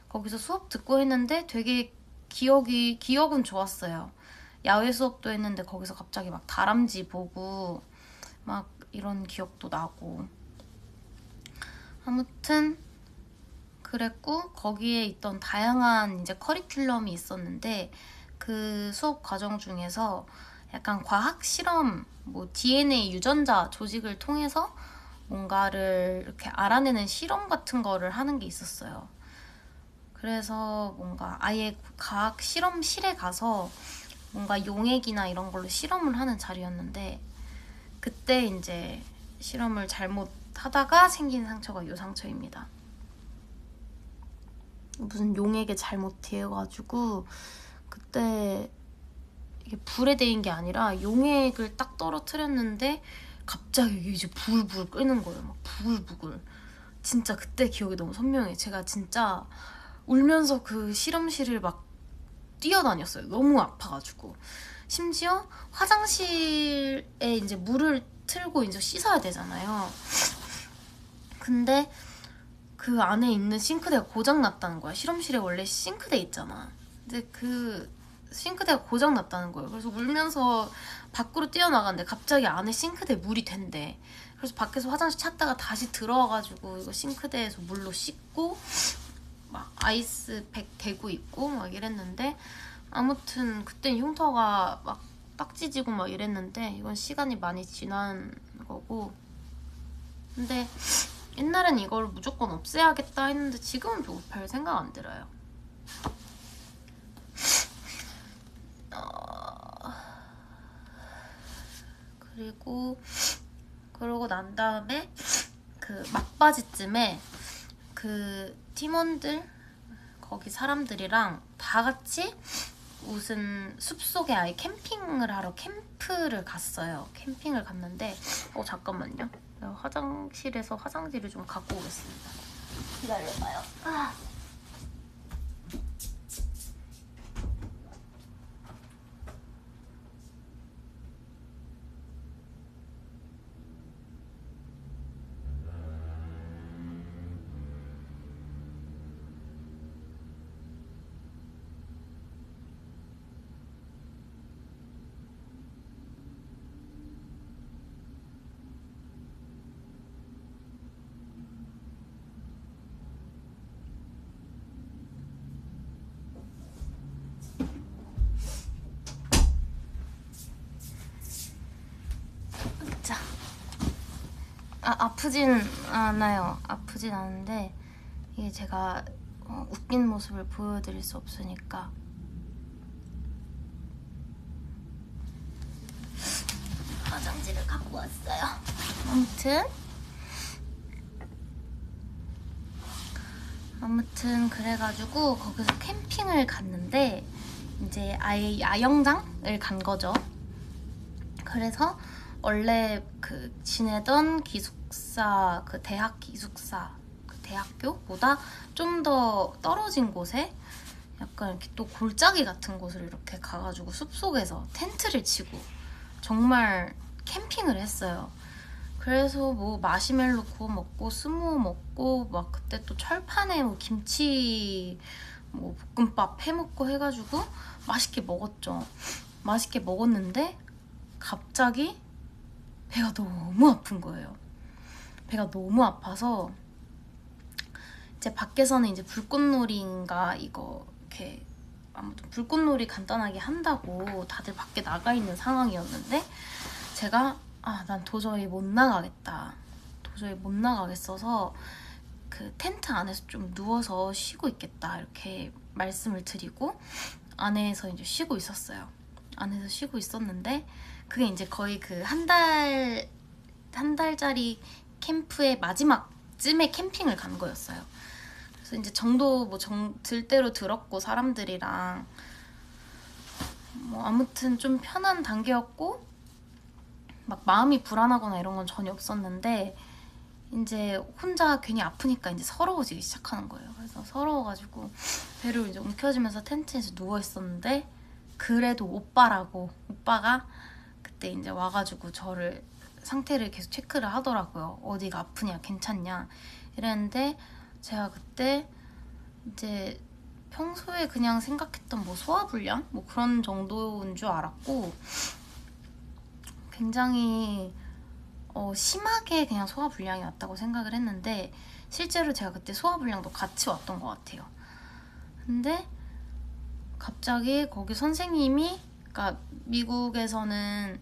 거기서 수업 듣고 했는데 되게 기억은 좋았어요. 야외 수업도 했는데 거기서 갑자기 막 다람쥐 보고 막 이런 기억도 나고 아무튼 그랬고 거기에 있던 다양한 이제 커리큘럼이 있었는데 그 수업 과정 중에서 약간 과학 실험, 뭐 DNA 유전자 조직을 통해서 뭔가를 이렇게 알아내는 실험 같은 거를 하는 게 있었어요. 그래서 뭔가 아예 과학 실험실에 가서 뭔가 용액이나 이런 걸로 실험을 하는 자리였는데 그때 이제 실험을 잘못하다가 생긴 상처가 이 상처입니다. 무슨 용액에 잘못 데여가지고 그때 이게 불에 데인 게 아니라 용액을 딱 떨어뜨렸는데 갑자기 이게 이제 부글부글 끓는 거예요. 막 부글부글. 진짜 그때 기억이 너무 선명해. 제가 진짜 울면서 그 실험실을 막 뛰어다녔어요. 너무 아파가지고. 심지어 화장실에 이제 물을 틀고 이제 씻어야 되잖아요. 근데 그 안에 있는 싱크대가 고장났다는 거야. 실험실에 원래 싱크대 있잖아. 근데 그 싱크대가 고장났다는 거예요. 그래서 울면서 밖으로 뛰어나갔는데 갑자기 안에 싱크대에 물이 된대. 그래서 밖에서 화장실 찾다가 다시 들어와가지고 이거 싱크대에서 물로 씻고 막 아이스팩 대고 있고 막 이랬는데, 아무튼 그땐 흉터가 막 딱지지고 막 이랬는데 이건 시간이 많이 지난 거고. 근데 옛날엔 이걸 무조건 없애야겠다 했는데 지금은 별 생각 안 들어요. 그러고 난 다음에 그 막바지쯤에 그 팀원들 거기 사람들이랑 다 같이 무슨 숲속에 아예 캠핑을 하러 캠프를 갔어요. 캠핑을 갔는데 잠깐만요. 내가 화장실에서 화장지를 좀 갖고 오겠습니다. 기다려봐요. 자, 아프진 않아요. 아프진 않은데 이게 제가 웃긴 모습을 보여드릴 수 없으니까. 화장지를 갖고 왔어요. 아무튼 그래가지고 거기서 캠핑을 갔는데 이제 아예 야영장을 간 거죠. 그래서 원래 그 지내던 기숙사, 그 대학 기숙사, 그 대학교보다 좀 더 떨어진 곳에 약간 이렇게 또 골짜기 같은 곳을 이렇게 가가지고 숲속에서 텐트를 치고 정말 캠핑을 했어요. 그래서 뭐 마시멜로 구워 먹고 스모 먹고 막 그때 또 철판에 뭐 김치 뭐 볶음밥 해 먹고 해가지고 맛있게 먹었죠. 맛있게 먹었는데 갑자기 배가 너무 아픈 거예요. 배가 너무 아파서 이제 밖에서는 이제 불꽃놀이인가 이거 이렇게 아무튼 불꽃놀이 간단하게 한다고 다들 밖에 나가 있는 상황이었는데 제가 난 도저히 못 나가겠다. 도저히 못 나가겠어서 그 텐트 안에서 좀 누워서 쉬고 있겠다 이렇게 말씀을 드리고 안에서 이제 쉬고 있었어요. 안에서 쉬고 있었는데 그게 이제 거의 그 한 달짜리 캠프의 마지막쯤에 캠핑을 간 거였어요. 그래서 이제 정도 뭐 들 대로 들었고 사람들이랑 뭐 아무튼 좀 편한 단계였고 막 마음이 불안하거나 이런 건 전혀 없었는데 이제 혼자 괜히 아프니까 이제 서러워지기 시작하는 거예요. 그래서 서러워가지고 배를 이제 움켜쥐면서 텐트에서 누워 있었는데 그래도 오빠가 그때 이제 와가지고 저를 상태를 계속 체크를 하더라고요. 어디가 아프냐, 괜찮냐 이랬는데 제가 그때 이제 평소에 그냥 생각했던 뭐 소화불량? 뭐 그런 정도인 줄 알았고 굉장히 심하게 그냥 소화불량이 왔다고 생각을 했는데 실제로 제가 그때 소화불량도 같이 왔던 것 같아요. 근데 갑자기 거기 선생님이, 그러니까 미국에서는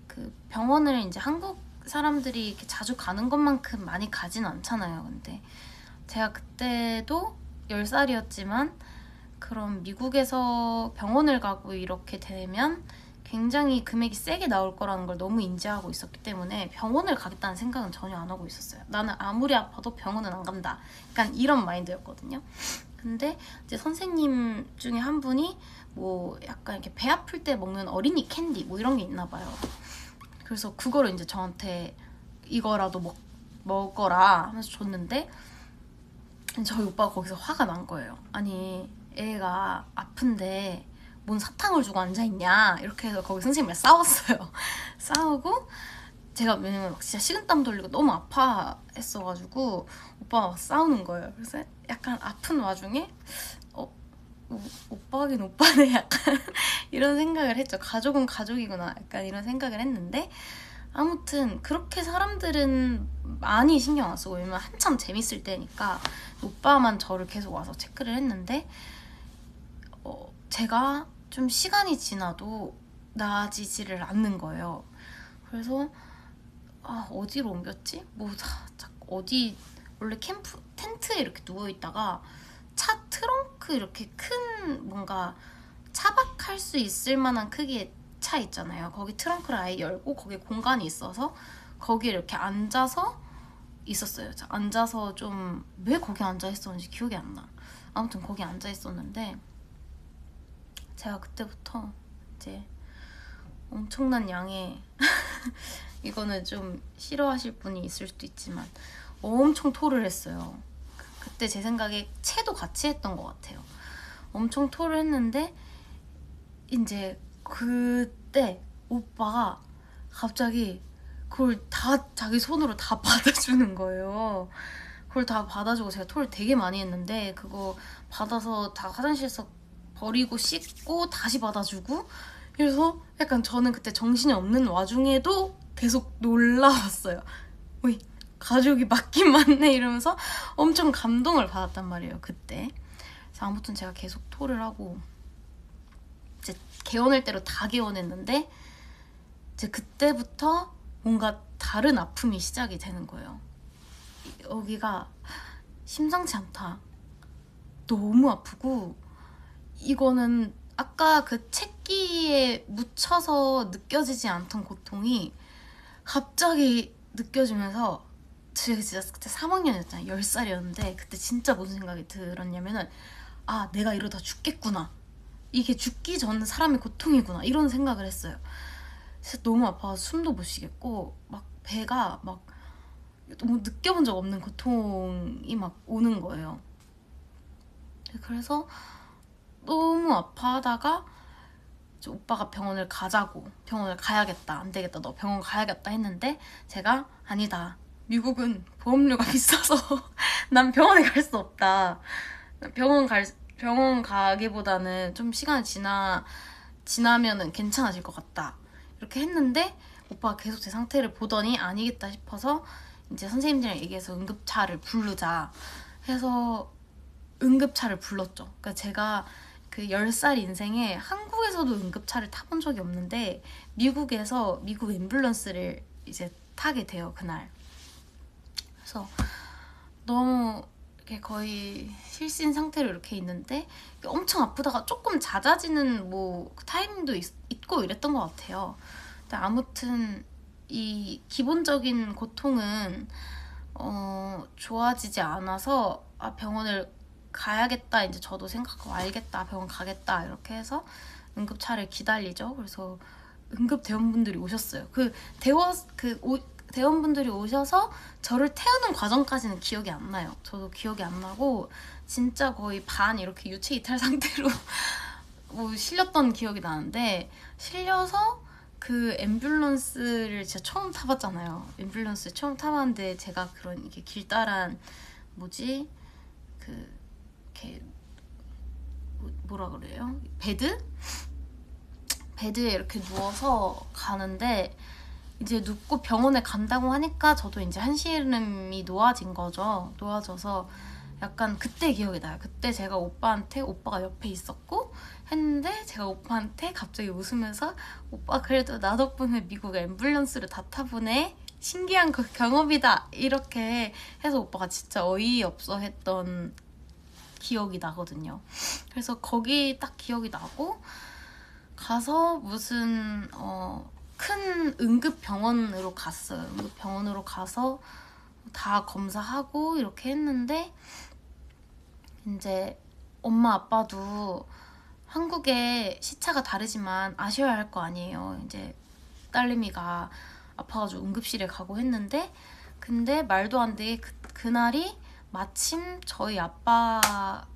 그 병원을 이제 한국 사람들이 이렇게 자주 가는 것만큼 많이 가진 않잖아요. 근데 제가 그때도 10살이었지만 그럼 미국에서 병원을 가고 이렇게 되면 굉장히 금액이 세게 나올 거라는 걸 너무 인지하고 있었기 때문에 병원을 가겠다는 생각은 전혀 안 하고 있었어요. 나는 아무리 아파도 병원은 안 간다. 약간 이런 마인드였거든요. 근데 이제 선생님 중에 한 분이 뭐 약간 이렇게 배 아플 때 먹는 어린이 캔디 뭐 이런 게 있나 봐요. 그래서 그거를 이제 저한테 이거라도 먹어라 하면서 줬는데 저희 오빠가 거기서 화가 난 거예요. 아니 애가 아픈데 뭔 사탕을 주고 앉아있냐 이렇게 해서 거기 선생님이랑 싸웠어요. 싸우고 제가 왜냐면 막 진짜 식은땀 돌리고 너무 아파했어가지고 오빠가 막 싸우는 거예요. 그래서 약간 아픈 와중에 오빠긴 오빠네 약간 이런 생각을 했죠. 가족은 가족이구나 약간 이런 생각을 했는데 아무튼 그렇게 사람들은 많이 신경 안 쓰고 왜냐면 한참 재밌을 때니까 오빠만 저를 계속 와서 체크를 했는데 제가 좀 시간이 지나도 나아지지를 않는 거예요. 그래서 어디로 옮겼지? 어디 원래 캠프 텐트에 이렇게 누워있다가 차 트렁크 이렇게 큰 뭔가 차박할 수 있을 만한 크기의 차 있잖아요. 거기 트렁크를 아예 열고 거기에 공간이 있어서 거기에 이렇게 앉아서 있었어요. 앉아서 좀 왜 거기 앉아 있었는지 기억이 안 나. 아무튼 거기 앉아 있었는데 제가 그때부터 이제 엄청난 양의 이거는 좀 싫어하실 분이 있을 수도 있지만 엄청 토를 했어요. 그때 제 생각에 채도 같이 했던 것 같아요. 엄청 토를 했는데 이제 그때 오빠가 갑자기 그걸 다 자기 손으로 다 받아주는 거예요. 그걸 다 받아주고 제가 토를 되게 많이 했는데 그거 받아서 다 화장실에서 버리고 씻고 다시 받아주고 그래서 약간 저는 그때 정신이 없는 와중에도 계속 놀라웠어요. 왜 가족이 맞긴 맞네 이러면서 엄청 감동을 받았단 말이에요 그때. 그래서 아무튼 제가 계속 토를 하고 이제 개원할 대로 다 개원했는데 이제 그때부터 뭔가 다른 아픔이 시작이 되는 거예요. 여기가 심상치 않다. 너무 아프고 이거는 아까 그 채끼에 묻혀서 느껴지지 않던 고통이 갑자기 느껴지면서 제가 진짜 그때 3학년이었잖아요. 10살이었는데 그때 진짜 무슨 생각이 들었냐면은 내가 이러다 죽겠구나. 이게 죽기 전 사람의 고통이구나. 이런 생각을 했어요. 진짜 너무 아파서 숨도 못 쉬겠고 막 배가 막 너무 느껴본 적 없는 고통이 막 오는 거예요. 그래서 너무 아파하다가 오빠가 병원을 가야겠다. 안 되겠다. 너 병원 가야겠다 했는데 제가 아니다. 미국은 보험료가 비싸서 난 병원에 갈 수 없다. 병원 가기보다는 좀 시간이 지나면은 괜찮아질 것 같다. 이렇게 했는데 오빠가 계속 제 상태를 보더니 아니겠다 싶어서 이제 선생님들이랑 얘기해서 응급차를 부르자 해서 응급차를 불렀죠. 그러니까 제가 그 10살 인생에 한국에서도 응급차를 타본 적이 없는데 미국 앰뷸런스를 이제 타게 돼요 그날. 그래서 너무 이렇게 거의 실신 상태로 이렇게 있는데 엄청 아프다가 조금 잦아지는 뭐 타이밍도 있고 이랬던 것 같아요. 근데 아무튼 이 기본적인 고통은 좋아지지 않아서 병원을 가야겠다 이제 저도 생각하고 알겠다 병원 가겠다 이렇게 해서 응급차를 기다리죠. 그래서 응급 대원분들이 오셨어요. 대원분들이 오셔서 저를 태우는 과정까지는 기억이 안 나요. 저도 기억이 안 나고 진짜 거의 반 이렇게 유체 이탈 상태로 뭐 실렸던 기억이 나는데 실려서 그 앰뷸런스를 진짜 처음 타봤잖아요. 앰뷸런스 처음 타봤는데 제가 그런 이게 길다란 이렇게 뭐라 그래요? 베드에 이렇게 누워서 가는데 이제 눕고 병원에 간다고 하니까 저도 이제 한시름이 놓아진 거죠. 놓아져서 약간 그때 기억이 나요. 그때 제가 오빠가 옆에 있었고 했는데 제가 오빠한테 갑자기 웃으면서 오빠 그래도 나 덕분에 미국 앰뷸런스를 다 타보네. 신기한 그 경험이다. 이렇게 해서 오빠가 진짜 어이없어 했던 기억이 나거든요. 그래서 거기 딱 기억이 나고 가서 무슨 큰 응급병원으로 갔어요. 응급병원으로 가서 다 검사하고 이렇게 했는데 이제 엄마 아빠도 한국의 시차가 다르지만 아셔야 할 거 아니에요. 이제 딸내미가 아파가지고 응급실에 가고 했는데 근데 말도 안 되게 그날이 마침 저희 아빠가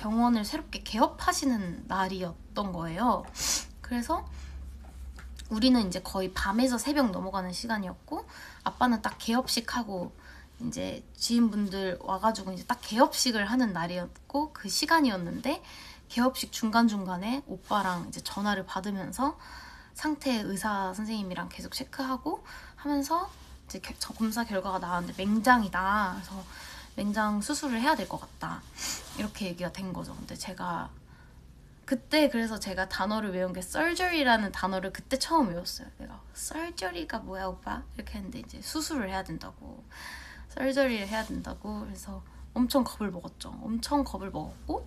병원을 새롭게 개업하시는 날이었던 거예요. 그래서 우리는 이제 거의 밤에서 새벽 넘어가는 시간이었고, 아빠는 딱 개업식 하고 이제 지인분들 와가지고 이제 딱 개업식을 하는 날이었고, 그 시간이었는데, 개업식 중간중간에 오빠랑 이제 전화를 받으면서 상태 의사 선생님이랑 계속 체크하고 하면서 이제 검사 결과가 나왔는데 맹장이다. 그래서 맹장 수술을 해야 될 것 같다. 이렇게 얘기가 된 거죠. 근데 제가 그때 그래서 제가 단어를 외운 게 surgery라는 단어를 그때 처음 외웠어요. 내가 surgery가 뭐야 오빠? 이렇게 했는데 이제 수술을 해야 된다고, surgery를 해야 된다고. 그래서 엄청 겁을 먹었죠. 엄청 겁을 먹었고,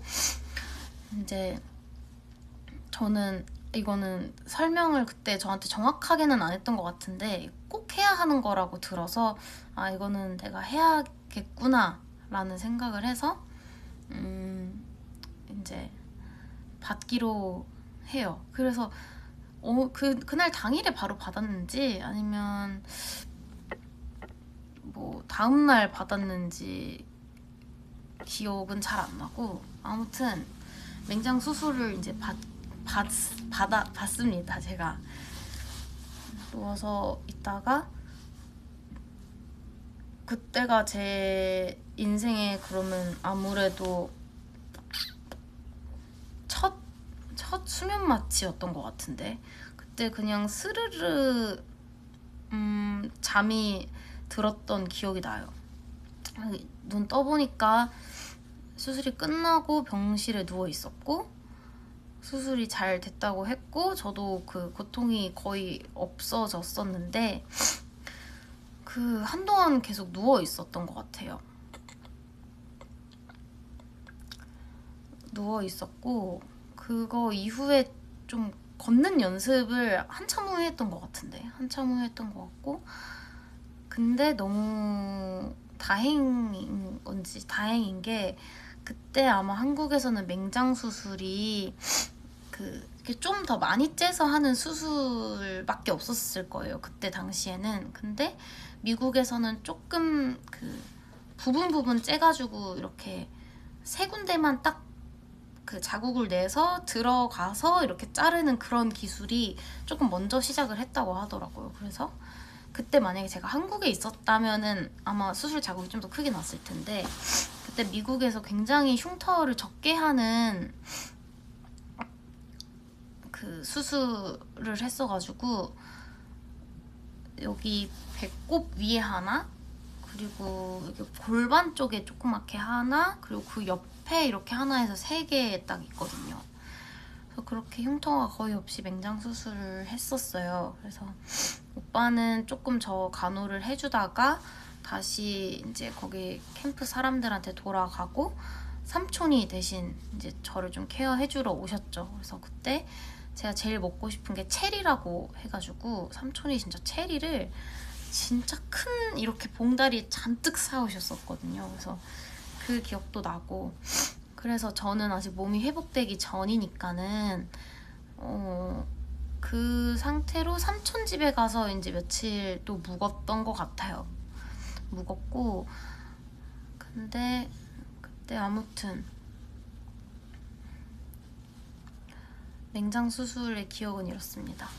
이제 저는 이거는 설명을 그때 저한테 정확하게는 안 했던 것 같은데 꼭 해야 하는 거라고 들어서, 아 이거는 내가 해야겠구나 라는 생각을 해서 이제 받기로 해요. 그래서 그날 당일에 바로 받았는지 아니면 뭐 다음날 받았는지 기억은 잘 안 나고, 아무튼 맹장 수술을 이제 받습니다. 제가 누워서 있다가 그때가 제 인생에 그러면 아무래도 첫 수면 마취였던 것 같은데, 그때 그냥 스르르 잠이 들었던 기억이 나요. 눈 떠보니까 수술이 끝나고 병실에 누워 있었고, 수술이 잘 됐다고 했고, 저도 그 고통이 거의 없어졌었는데 그 한동안 계속 누워 있었던 것 같아요. 누워 있었고, 그거 이후에 좀 걷는 연습을 한참 후에 했던 것 같은데, 한참 후에 했던 것 같고, 근데 너무 다행인 건지 다행인 게, 그때 아마 한국에서는 맹장 수술이 좀 더 많이 째서 하는 수술밖에 없었을 거예요, 그때 당시에는. 근데 미국에서는 조금 그 부분 째가지고 이렇게 세 군데만 딱 그 자국을 내서 들어가서 이렇게 자르는 그런 기술이 조금 먼저 시작을 했다고 하더라고요. 그래서 그때 만약에 제가 한국에 있었다면은 아마 수술 자국이 좀 더 크게 났을 텐데, 그때 미국에서 굉장히 흉터를 적게 하는 그 수술을 했어가지고, 여기 배꼽 위에 하나, 그리고 여기 골반 쪽에 조그맣게 하나, 그리고 그 옆에 이렇게 하나 해서 3개 딱 있거든요. 그래서 그렇게 흉터가 거의 없이 맹장 수술을 했었어요. 그래서 오빠는 조금 저 간호를 해주다가 다시 이제 거기 캠프 사람들한테 돌아가고, 삼촌이 대신 이제 저를 좀 케어해주러 오셨죠. 그래서 그때 제가 제일 먹고 싶은 게 체리라고 해가지고, 삼촌이 진짜 체리를 진짜 큰 이렇게 봉다리에 잔뜩 사오셨었거든요. 그래서 그 기억도 나고, 그래서 저는 아직 몸이 회복되기 전이니까는 그 상태로 삼촌 집에 가서 이제 며칠 또 묵었던 것 같아요. 묵었고, 근데 그때 아무튼 맹장 수술의 기억은 이렇습니다.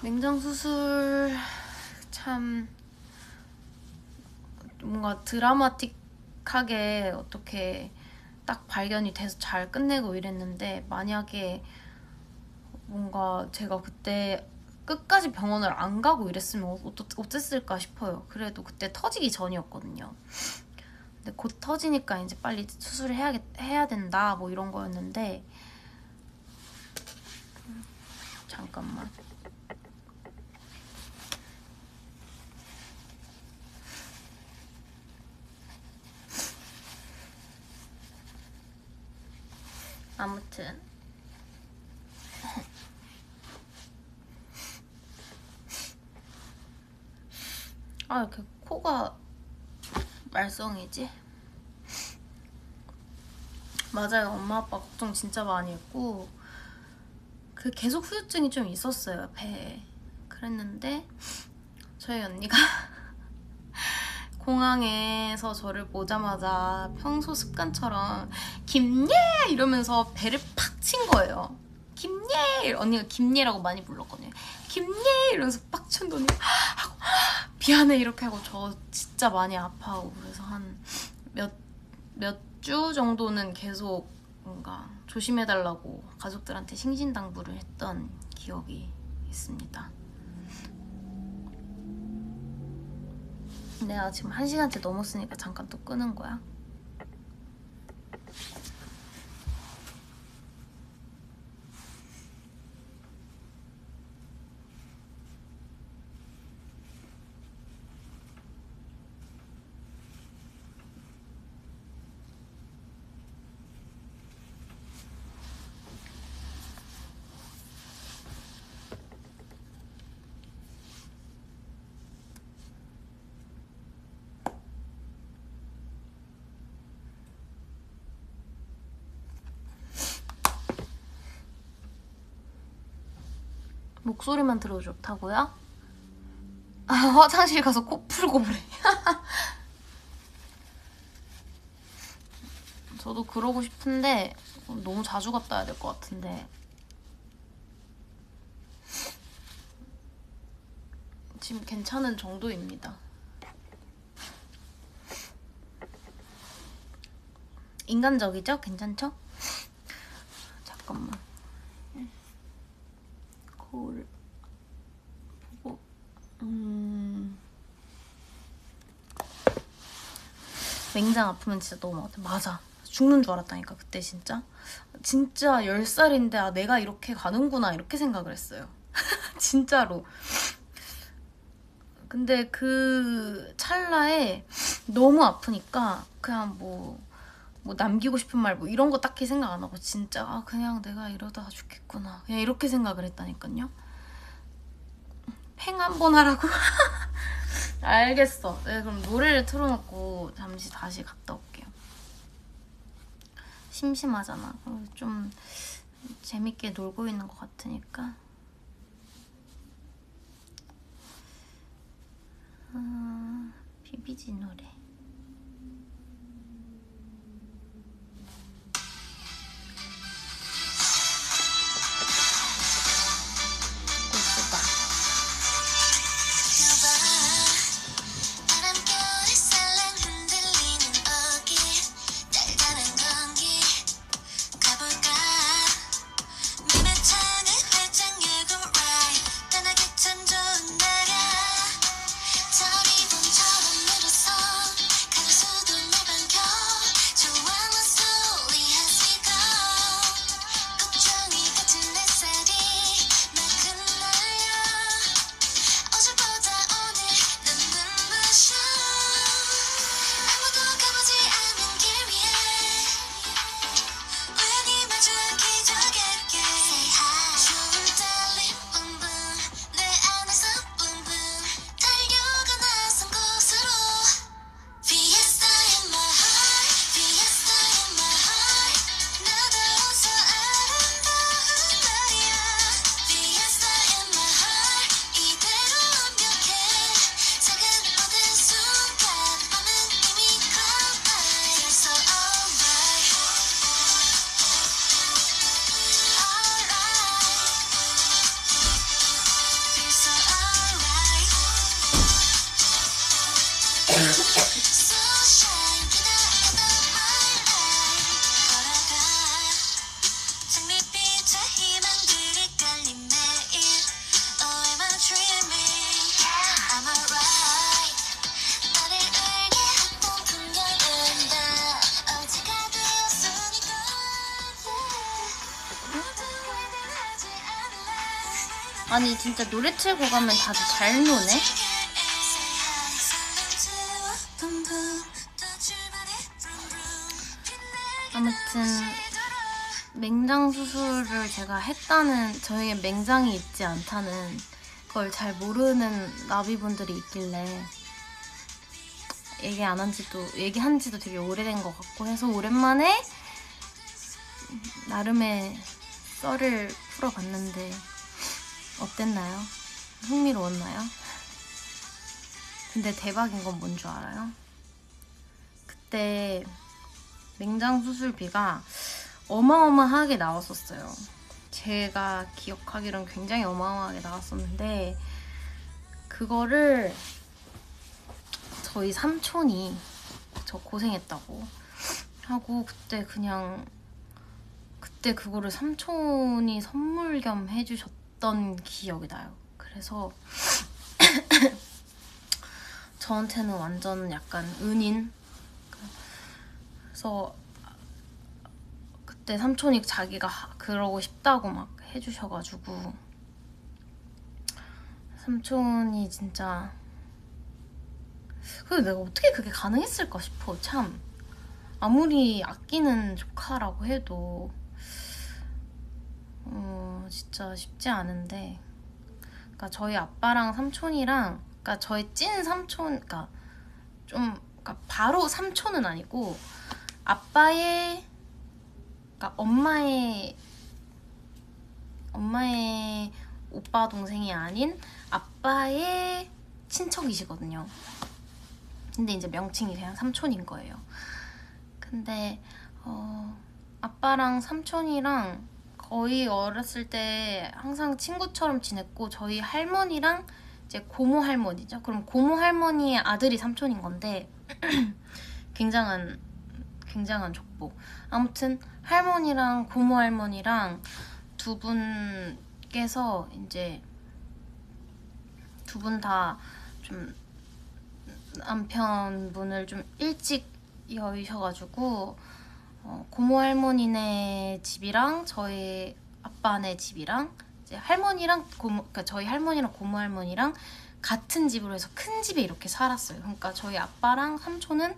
맹장 수술 참 뭔가 드라마틱하게 어떻게 딱 발견이 돼서 잘 끝내고 이랬는데, 만약에 뭔가 제가 그때 끝까지 병원을 안 가고 이랬으면 어땠을까 싶어요. 그래도 그때 터지기 전이었거든요. 근데 곧 터지니까 이제 빨리 수술을 해야 된다 뭐 이런 거였는데, 잠깐만. 아무튼 아, 이렇게 코가 말썽이지? 맞아요. 엄마 아빠 걱정 진짜 많이 했고, 계속 후유증이 좀 있었어요, 배에. 그랬는데 저희 언니가 공항에서 저를 보자마자 평소 습관처럼 김예 이러면서 배를 팍 친 거예요. 김예! 언니가 김예라고 많이 불렀거든요. 김예! 이러면서 빡 쳤더니 하고 미안해 이렇게 하고 저 진짜 많이 아파하고 그래서 한 몇 주 정도는 계속 뭔가 조심해달라고 가족들한테 신신당부를 했던 기억이 있습니다. 내가 지금 1시간째 넘었으니까 잠깐 또 끄는 거야. 목소리만 들어도 좋다고요? 아, 화장실 가서 코 풀고 그래. 저도 그러고 싶은데 너무 자주 갔다 와야 될 것 같은데 지금 괜찮은 정도입니다. 인간적이죠? 괜찮죠? 잠깐만. 거울을 보고 맹장 아프면 진짜 너무 아파. 맞아. 죽는 줄 알았다니까 그때 진짜 10살인데 아 내가 이렇게 가는구나 이렇게 생각을 했어요. 진짜로. 근데 그 찰나에 너무 아프니까 그냥 뭐 남기고 싶은 말 뭐 이런 거 딱히 생각 안 하고 진짜 아 그냥 내가 이러다가 죽겠구나 그냥 이렇게 생각을 했다니까요. 팽 한 번 하라고? 알겠어. 네, 그럼 노래를 틀어놓고 잠시 다시 갔다 올게요. 심심하잖아. 좀 재밌게 놀고 있는 것 같으니까. 비비지 노래. 아니 진짜 노래 틀고 가면 다들 잘 노네? 아무튼 맹장 수술을 제가 했다는, 저에게 맹장이 있지 않다는 걸 잘 모르는 나비분들이 있길래 얘기한 지도 되게 오래된 것 같고 해서 오랜만에 나름의 썰을 풀어봤는데 어땠나요? 흥미로웠나요? 근데 대박인 건 뭔 줄 알아요? 그때 맹장 수술비가 어마어마하게 나왔었어요. 제가 기억하기로는 굉장히 어마어마하게 나왔었는데 그거를 저희 삼촌이 저 고생했다고 하고 그때 그거를 삼촌이 선물 겸 해주셨던 기억이 나요. 그래서 저한테는 완전 약간 은인. 그래서 그때 삼촌이 자기가 그러고 싶다고 막 해주셔가지고 삼촌이 진짜 근데 내가 어떻게 그게 가능했을까 싶어. 참 아무리 아끼는 조카라고 해도 진짜 쉽지 않은데 그러니까 저희 아빠랑 삼촌이랑 그러니까 저희 찐 삼촌 그러니까 바로 삼촌은 아니고 아빠의 그러니까 엄마의 오빠 동생이 아닌 아빠의 친척이시거든요. 근데 이제 명칭이 그냥 삼촌인 거예요. 근데 아빠랑 삼촌이랑 거의 어렸을 때 항상 친구처럼 지냈고 저희 할머니랑 이제 고모 할머니죠. 그럼 고모 할머니의 아들이 삼촌인 건데 굉장한 족보. 아무튼 할머니랑 고모 할머니랑 두 분께서 이제 두 분 다 좀 남편분을 좀 일찍 여의셔가지고 고모 할머니네 집이랑 저희 아빠네 집이랑 이제 할머니랑 그러니까 저희 할머니랑 고모 할머니랑 같은 집으로 해서 큰 집에 이렇게 살았어요. 그러니까 저희 아빠랑 삼촌은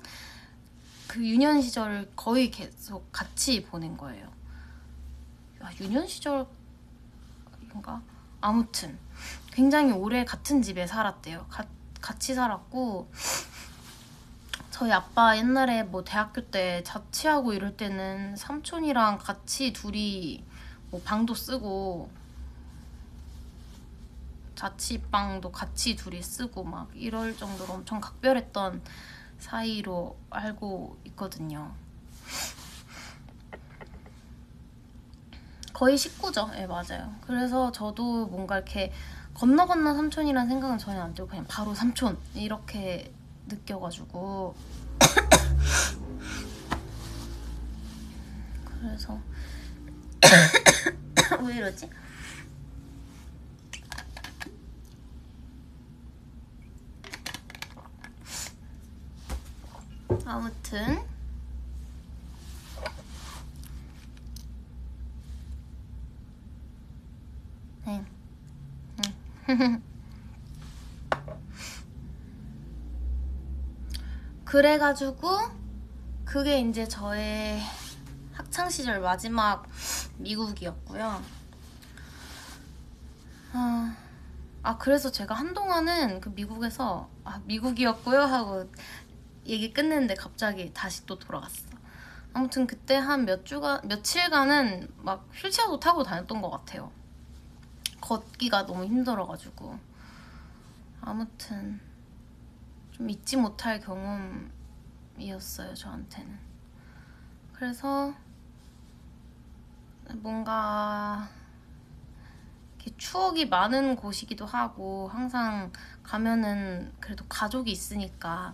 그 유년 시절을 거의 계속 같이 보낸 거예요. 유년 시절인가? 아무튼 굉장히 오래 같은 집에 살았대요. 같이 살았고 저희 아빠 옛날에 뭐 대학교 때 자취하고 이럴 때는 삼촌이랑 같이 둘이 뭐 방도 쓰고 자취방도 같이 둘이 쓰고 막 이럴 정도로 엄청 각별했던 사이로 알고 있거든요. 거의 식구죠. 네, 맞아요. 그래서 저도 뭔가 이렇게 건너 삼촌이란 생각은 전혀 안 들고 그냥 바로 삼촌 이렇게 느껴가지고 그래서 왜 이러지? 아무튼 네. 그래가지고 그게 이제 저의 학창시절 마지막 미국이었고요. 그래서 제가 한동안은 그 미국에서 미국이었고요 하고 얘기 끝냈는데 갑자기 다시 또 돌아갔어. 아무튼 그때 한 며칠간은 막 휠체어도 타고 다녔던 것 같아요. 걷기가 너무 힘들어가지고. 아무튼 좀 잊지 못할 경험이었어요, 저한테는. 그래서 뭔가 이렇게 추억이 많은 곳이기도 하고 항상 가면은 그래도 가족이 있으니까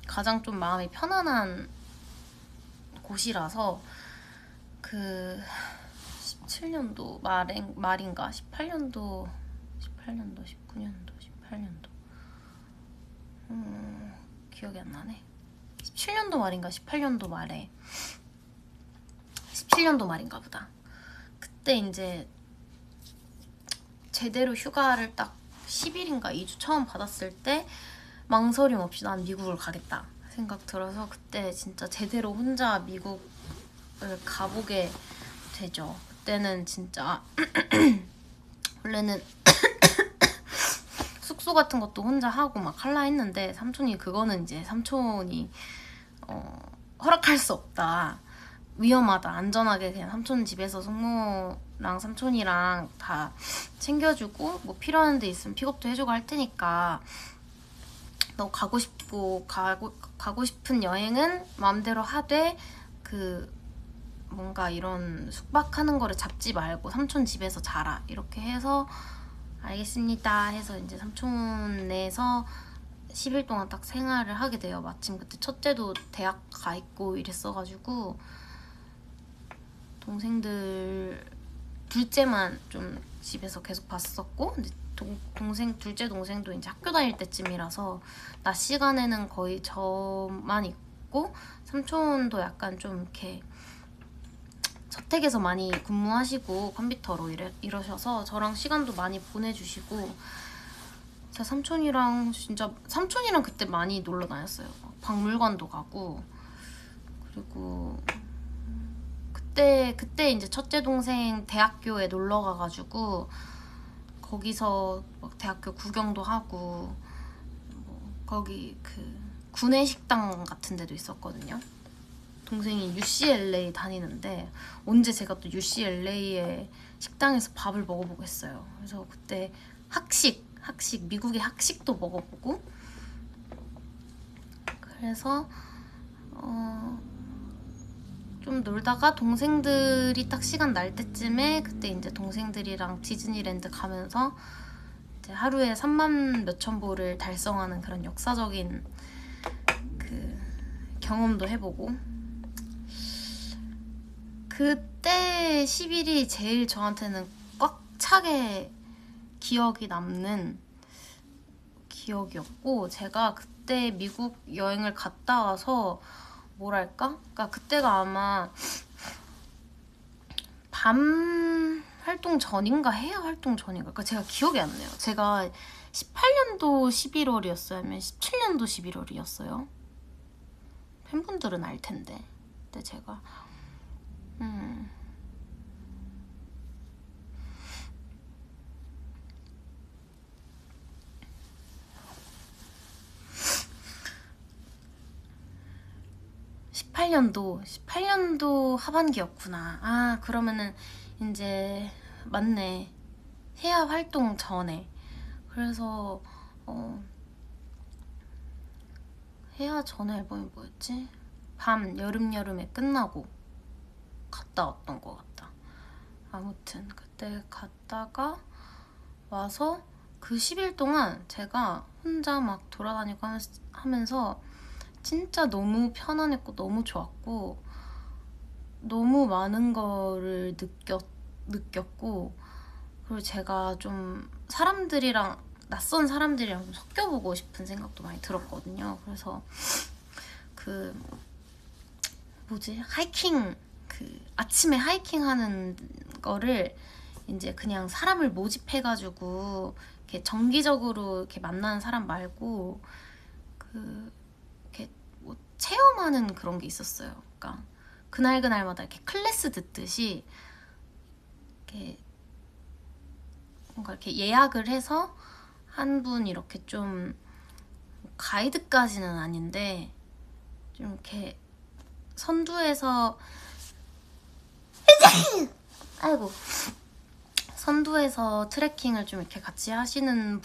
가장 좀 마음이 편안한 곳이라서 그 17년도 말인가 18년도 19년도 18년도 기억이 안 나네. 17년도 말인가 18년도 말에 17년도 말인가 보다. 그때 이제 제대로 휴가를 딱 10일인가 2주 처음 받았을 때 망설임 없이 난 미국을 가겠다 생각 들어서 그때 진짜 제대로 혼자 미국을 가보게 되죠. 그때는 진짜 원래는 숙소 같은 것도 혼자 하고 막 할라 했는데 삼촌이 그거는 이제 삼촌이 허락할 수 없다. 위험하다. 안전하게 그냥 삼촌 집에서 숙모랑 삼촌이랑 다 챙겨주고 뭐 필요한 데 있으면 픽업도 해주고 할 테니까 너 가고 싶은 여행은 마음대로 하되 그 뭔가 이런 숙박하는 거를 잡지 말고 삼촌 집에서 자라 이렇게 해서 알겠습니다 해서 이제 삼촌네에서 10일 동안 딱 생활을 하게 돼요. 마침 그때 첫째도 대학 가 있고 이랬어가지고 동생들 둘째만 좀 집에서 계속 봤었고 근데 둘째 동생도 이제 학교 다닐 때쯤이라서 낮 시간에는 거의 저만 있고 삼촌도 약간 좀 이렇게 저택에서 많이 근무하시고 컴퓨터로 이러셔서 저랑 시간도 많이 보내주시고 제가 삼촌이랑 그때 많이 놀러 다녔어요. 박물관도 가고 그리고 그때 이제 첫째 동생 대학교에 놀러 가가지고 거기서 막 대학교 구경도 하고 뭐 거기 그 구내식당 같은 데도 있었거든요. 동생이 UCLA 다니는데 언제 제가 또 UCLA의 식당에서 밥을 먹어보고 했어요. 그래서 그때 학식 미국의 학식도 먹어보고 그래서 좀 놀다가 동생들이 딱 시간 날 때쯤에 그때 이제 동생들이랑 디즈니랜드 가면서 이제 하루에 3만 몇천 보를 달성하는 그런 역사적인 그 경험도 해보고 그때 10일이 제일 저한테는 꽉 차게 기억이 남는 기억이었고 제가 그때 미국 여행을 갔다 와서 뭐랄까? 그러니까 그때가 아마 밤 활동 전인가 해야 활동 전인가 그러니까 제가 기억이 안 나요. 제가 18년도 11월이었어요? 아니면 17년도 11월이었어요? 팬분들은 알 텐데 근데 제가 18년도 하반기였구나. 아 그러면은 이제 맞네. 해야 활동 전에. 그래서 해야 전에 앨범이 뭐였지? 밤 여름에 끝나고 갔다 왔던 것 같다. 아무튼 그때 갔다가 와서 그 10일 동안 제가 혼자 막 돌아다니고 하면서 진짜 너무 편안했고 너무 좋았고 너무 많은 거를 느꼈고 그리고 제가 좀 낯선 사람들이랑 좀 섞여보고 싶은 생각도 많이 들었거든요. 그래서 그 하이킹 아침에 하이킹하는 거를 이제 그냥 사람을 모집해가지고 이렇게 정기적으로 이렇게 만나는 사람 말고 이렇게 뭐 체험하는 그런 게 있었어요. 그러니까 그날마다 이렇게 클래스 듣듯이 이렇게 뭔가 이렇게 예약을 해서 한 분 이렇게 좀 가이드까지는 아닌데 좀 이렇게 선두에서 트레킹을 좀 이렇게 같이 하시는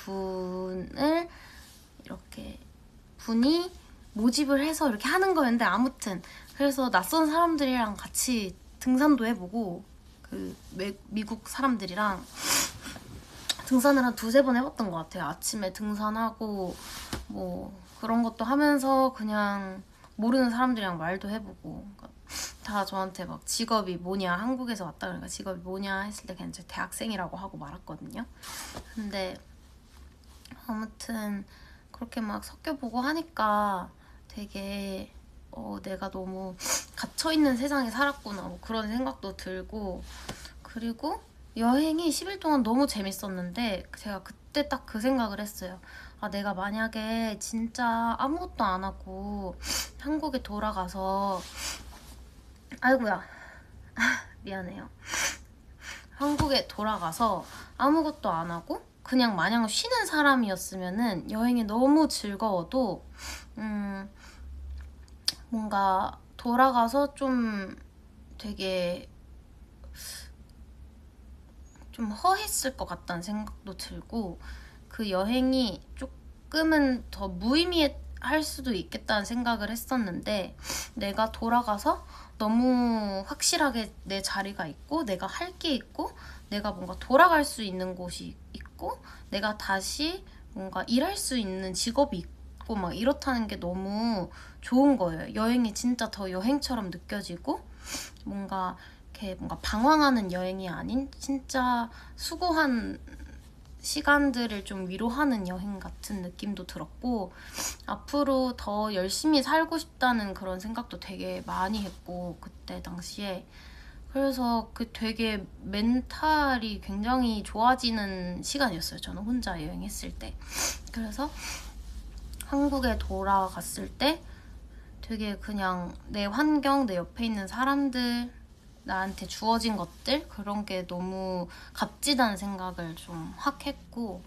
분이 모집을 해서 이렇게 하는 거였는데 아무튼 그래서 낯선 사람들이랑 같이 등산도 해보고 미국 사람들이랑 등산을 한 2-3번 해봤던 것 같아요. 아침에 등산하고 뭐 그런 것도 하면서 그냥 모르는 사람들이랑 말도 해보고 그러니까 다 저한테 막 직업이 뭐냐 한국에서 왔다 그러니까 직업이 뭐냐 했을 때 그냥 제 대학생이라고 하고 말았거든요. 근데 아무튼 그렇게 막 섞여보고 하니까 되게 내가 너무 gat혀있는 세상에 살았구나 뭐 그런 생각도 들고 그리고 여행이 10일 동안 너무 재밌었는데 제가 그때 딱 그 생각을 했어요. 아 내가 만약에 진짜 아무것도 안 하고 한국에 돌아가서 아이고야 미안해요. 한국에 돌아가서 아무것도 안 하고 그냥 마냥 쉬는 사람이었으면은 여행이 너무 즐거워도 뭔가 돌아가서 좀 되게 좀 허했을 것 같다는 생각도 들고 그 여행이 조금은 더 무의미할 수도 있겠다는 생각을 했었는데, 내가 돌아가서 너무 확실하게 내 자리가 있고 내가 할 게 있고 내가 뭔가 돌아갈 수 있는 곳이 있고 내가 다시 뭔가 일할 수 있는 직업이 있고 막 이렇다는 게 너무 좋은 거예요. 여행이 진짜 더 여행처럼 느껴지고 뭔가 이렇게 뭔가 방황하는 여행이 아닌 진짜 수고한 시간들을 좀 위로하는 여행 같은 느낌도 들었고, 앞으로 더 열심히 살고 싶다는 그런 생각도 되게 많이 했고, 그때 당시에. 그래서 그 되게 멘탈이 굉장히 좋아지는 시간이었어요. 저는 혼자 여행했을 때. 그래서 한국에 돌아갔을 때 되게 그냥 내 환경, 내 옆에 있는 사람들, 나한테 주어진 것들, 그런 게 너무 값지다는 생각을 좀 확 했고,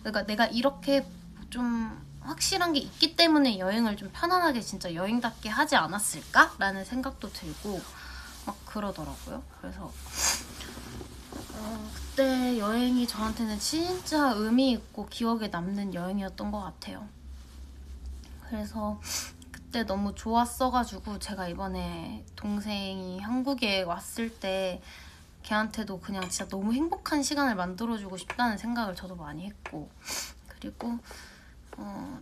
그러니까 내가 이렇게 좀 확실한 게 있기 때문에 여행을 좀 편안하게 진짜 여행답게 하지 않았을까? 라는 생각도 들고 막 그러더라고요. 그래서 그때 여행이 저한테는 진짜 의미 있고 기억에 남는 여행이었던 것 같아요. 그래서 그때 너무 좋았어가지고 제가 이번에 동생이 한국에 왔을 때 걔한테도 그냥 진짜 너무 행복한 시간을 만들어주고 싶다는 생각을 저도 많이 했고, 그리고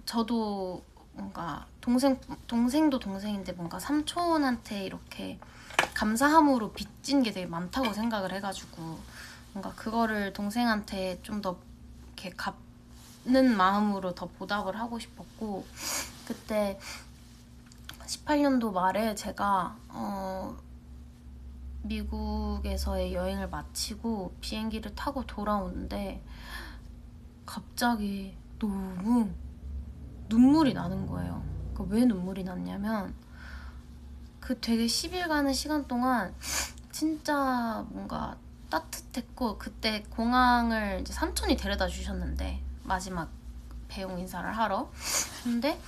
저도 뭔가 동생도 동생인데 뭔가 삼촌한테 이렇게 감사함으로 빚진 게 되게 많다고 생각을 해가지고 뭔가 그거를 동생한테 좀 더 이렇게 갚는 마음으로 더 보답을 하고 싶었고, 그때 18년도 말에 제가 미국에서의 여행을 마치고 비행기를 타고 돌아오는데 갑자기 너무 눈물이 나는 거예요. 왜 눈물이 났냐면 그 되게 10일간의 시간 동안 진짜 뭔가 따뜻했고, 그때 공항을 이제 삼촌이 데려다 주셨는데 마지막 배웅 인사를 하러. 근데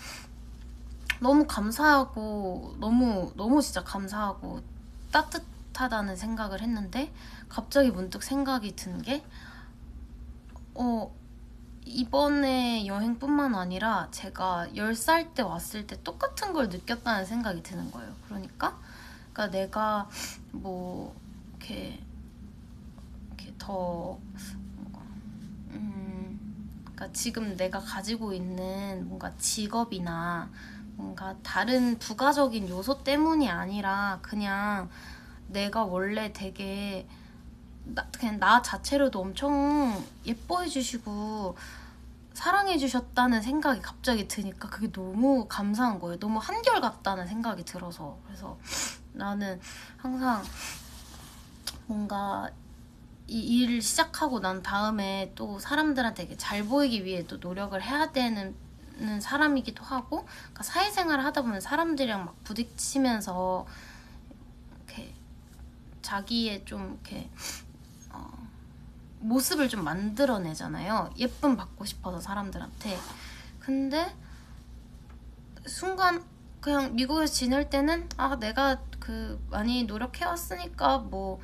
너무 감사하고 너무 진짜 감사하고 따뜻하다는 생각을 했는데, 갑자기 문득 생각이 든 게 이번에 여행뿐만 아니라 제가 10살 때 왔을 때 똑같은 걸 느꼈다는 생각이 드는 거예요. 그러니까 내가 뭐 이렇게 더 그러니까 지금 내가 가지고 있는 뭔가 직업이나 뭔가 다른 부가적인 요소 때문이 아니라 그냥 내가 원래 되게 그냥 나 자체로도 엄청 예뻐해 주시고 사랑해 주셨다는 생각이 갑자기 드니까 그게 너무 감사한 거예요. 너무 한결같다는 생각이 들어서. 그래서 나는 항상 뭔가 이 일을 시작하고 난 다음에 또 사람들한테 되게 잘 보이기 위해 또 노력을 해야 되는 사람이기도 하고, 그러니까 사회생활을 하다 보면 사람들이랑 막 부딪히면서 이렇게 자기의 좀 이렇게 모습을 좀 만들어내잖아요. 예쁨 받고 싶어서 사람들한테. 근데 순간 그냥 미국에서 지낼 때는 내가 많이 노력해왔으니까 뭐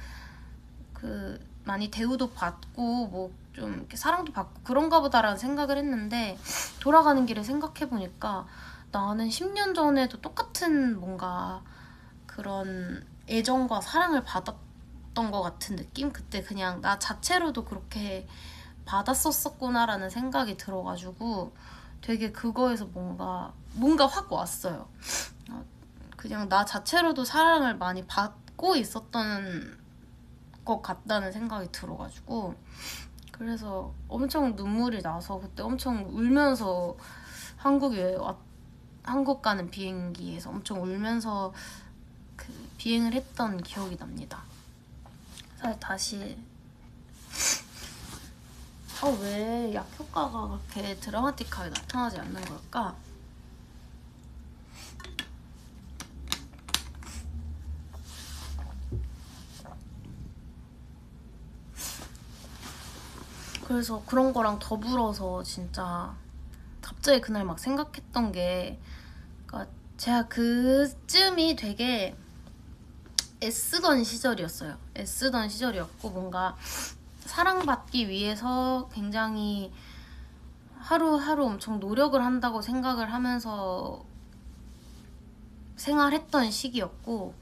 많이 대우도 받고 뭐 좀 이렇게 사랑도 받고 그런가 보다라는 생각을 했는데, 돌아가는 길에 생각해보니까 나는 10년 전에도 똑같은 뭔가 그런 애정과 사랑을 받았던 것 같은 느낌? 그때 그냥 나 자체로도 그렇게 받았었구나라는 생각이 들어가지고 되게 그거에서 뭔가 확 왔어요. 그냥 나 자체로도 사랑을 많이 받고 있었던 것 같다는 생각이 들어가지고, 그래서 엄청 눈물이 나서 그때 엄청 울면서 한국 가는 비행기에서 엄청 울면서 비행을 했던 기억이 납니다. 사실 다시 왜 약효과가 그렇게 드라마틱하게 나타나지 않는 걸까? 그래서 그런 거랑 더불어서 진짜 갑자기 그날 막 생각했던 게, 그러니까 제가 그쯤이 되게 애쓰던 시절이었고 뭔가 사랑받기 위해서 굉장히 하루하루 엄청 노력을 한다고 생각을 하면서 생활했던 시기였고,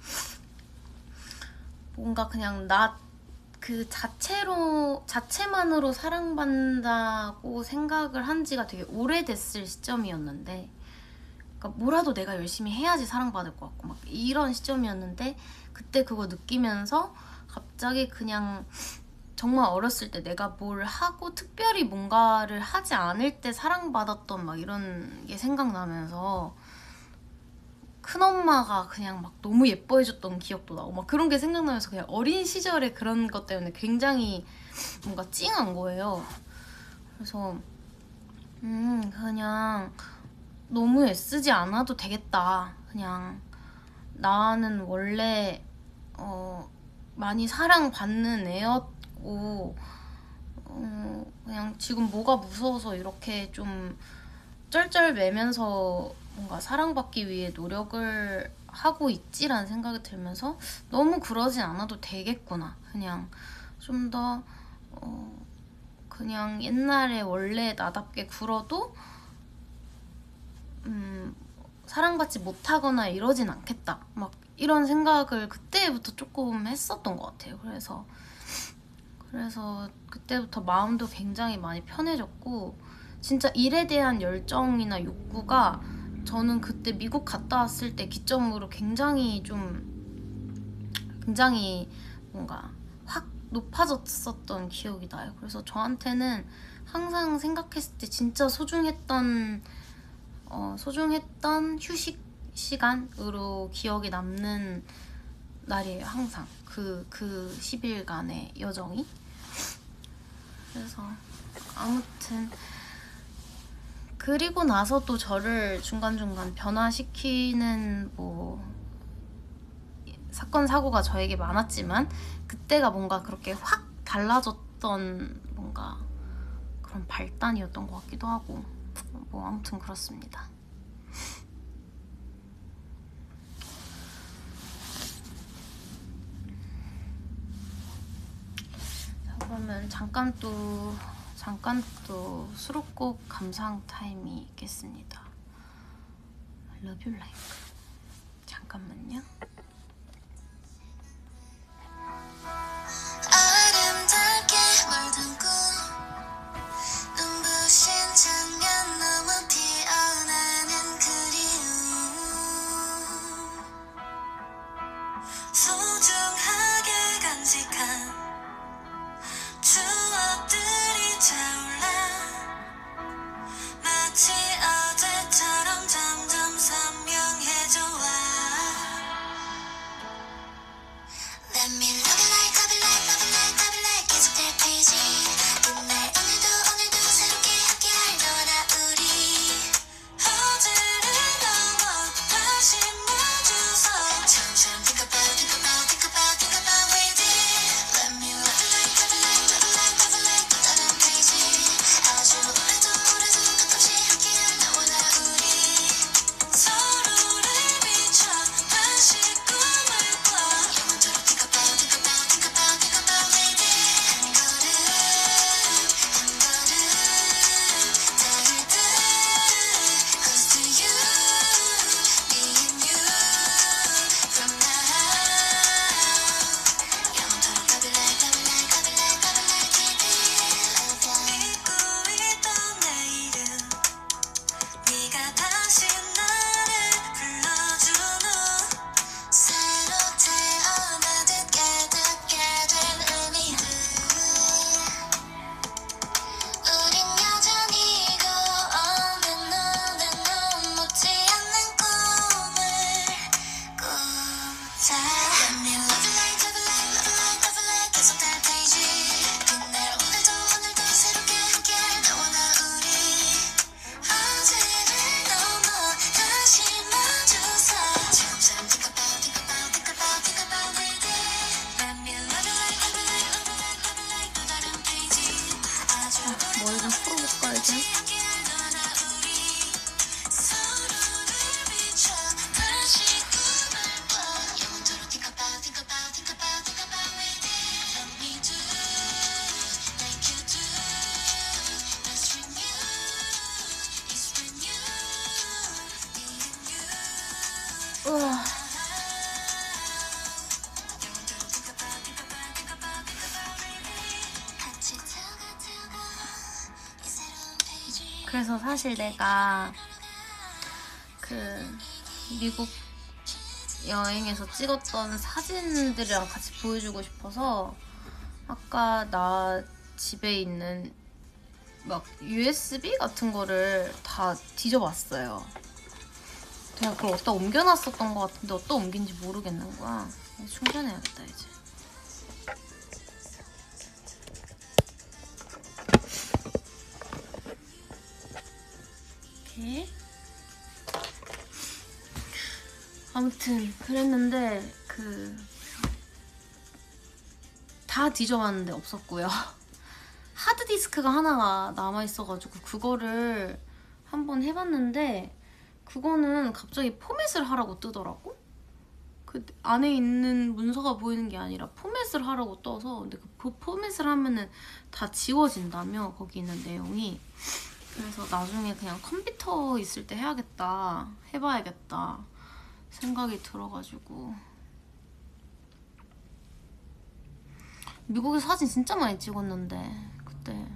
뭔가 그냥 나 그 자체만으로 사랑받는다고 생각을 한 지가 되게 오래됐을 시점이었는데, 그러니까 뭐라도 내가 열심히 해야지 사랑받을 것 같고 막 이런 시점이었는데, 그때 그거 느끼면서 갑자기 그냥 정말 어렸을 때 내가 뭘 하고 특별히 뭔가를 하지 않을 때 사랑받았던 막 이런 게 생각나면서 큰엄마가 그냥 막 너무 예뻐해줬던 기억도 나고 막 그런 게 생각나면서 그냥 어린 시절에 그런 것 때문에 굉장히 뭔가 찡한 거예요. 그래서 그냥 너무 애쓰지 않아도 되겠다. 그냥 나는 원래 많이 사랑받는 애였고 그냥 지금 뭐가 무서워서 이렇게 좀 쩔쩔매면서 뭔가 사랑받기 위해 노력을 하고 있지라는 생각이 들면서 너무 그러진 않아도 되겠구나. 그냥 좀 더 그냥 옛날에 원래 나답게 굴어도 사랑받지 못하거나 이러진 않겠다. 막 이런 생각을 그때부터 조금 했었던 것 같아요. 그래서 그때부터 마음도 굉장히 많이 편해졌고, 진짜 일에 대한 열정이나 욕구가 저는 그때 미국 갔다 왔을 때 기점으로 굉장히 뭔가 확 높아졌었던 기억이 나요. 그래서 저한테는 항상 생각했을 때 진짜 소중했던 휴식 시간으로 기억이 남는 날이에요. 항상 그 10일간의 여정이. 그래서 아무튼 그리고 나서 또 저를 중간중간 변화시키는 뭐 사건 사고가 저에게 많았지만, 그때가 뭔가 그렇게 확 달라졌던 뭔가 그런 발단이었던 것 같기도 하고, 뭐 아무튼 그렇습니다. 자, 그러면 잠깐 또 수록곡 감상 타임이 있겠습니다. Love You Like. 잠깐만요. 아름답게 멀던 꿈, 눈부신 장면 너무 피어나는 그리움, 소중하게 간직한 추억들이 차올라 마치 어제처럼 점점 선명해져와. Let me love you like, love you like, love you like, love you like 계속될 페이지. 오늘 오늘도 새롭게 함께할 너와 나 우리. 어제를 넘어 다시 멈춰서 처음처럼 think about, think about, think about, think about with it. Let me love you like, love you like, love you like, love you like 또 다른 페이지. 아주 오래도 끝없이 함께할 너와 나 우리. 서로를 비춰 다시 꿈을 꿔. 영원토록 think about, think about, think about, think about with it. 한 걸음 한 걸음 닿을 듯 close to you, me and you from now. 영원토록 love you like, love you like, love you like, love you like with it. 잊고 있던 내일은 네가 다시 나를 불러주는 새로 태어나듯 깨닫게 된 의미들. 우린 여전히 없는 눈에 눈 못지 않는 꿈을 꾸자. Let me love you like, love you like, love you like, love you like 계속될 페이지. 그날 오늘도 새롭게 함께할 너와 나 우리. 어제를 넘어 다시 멈춰서 처음처럼 think about, think about, think about, think about with it. Let me love you like, love you like, love you like, love you like 또 다른 페이지. 아주 머리 좀 풀어볼까 이제? 함께할 너와 나 우리. 서로를 비춰 다시 꿈을 꿔. 영원토록 think about, think about, think about, think about with it. Let me do like you do. Let's renew 그래서 사실 내가 그 미국 여행에서 찍었던 사진들이랑 같이 보여주고 싶어서 아까 나 집에 있는 막 USB 같은 거를 다 뒤져봤어요. 내가 그걸 어디다 옮겨놨었던 것 같은데 어디다 옮긴지 모르겠는 거야. 충전해야겠다 이제. 이렇게. 아무튼 그랬는데 다 뒤져봤는데 없었고요. 하드디스크가 하나가 남아있어가지고 그거를 한번 해봤는데 그거는 갑자기 포맷을 하라고 뜨더라고. 그 안에 있는 문서가 보이는 게 아니라 포맷을 하라고 떠서, 근데 그 포맷을 하면은 다 지워진다며, 거기 있는 내용이. 그래서 나중에 그냥 컴퓨터 있을 때 해봐야겠다 생각이 들어가지고. 미국에서 사진 진짜 많이 찍었는데 그때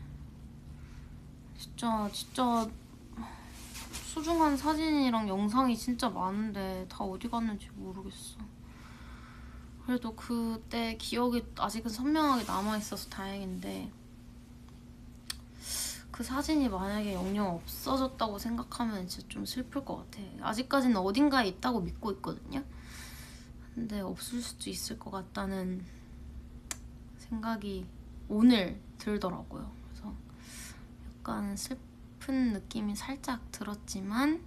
진짜 소중한 사진이랑 영상이 진짜 많은데 다 어디 갔는지 모르겠어. 그래도 그때 기억이 아직은 선명하게 남아있어서 다행인데, 그 사진이 만약에 영영 없어졌다고 생각하면 진짜 좀 슬플 것 같아. 아직까지는 어딘가에 있다고 믿고 있거든요. 근데 없을 수도 있을 것 같다는 생각이 오늘 들더라고요. 그래서 약간 슬픈 느낌이 살짝 들었지만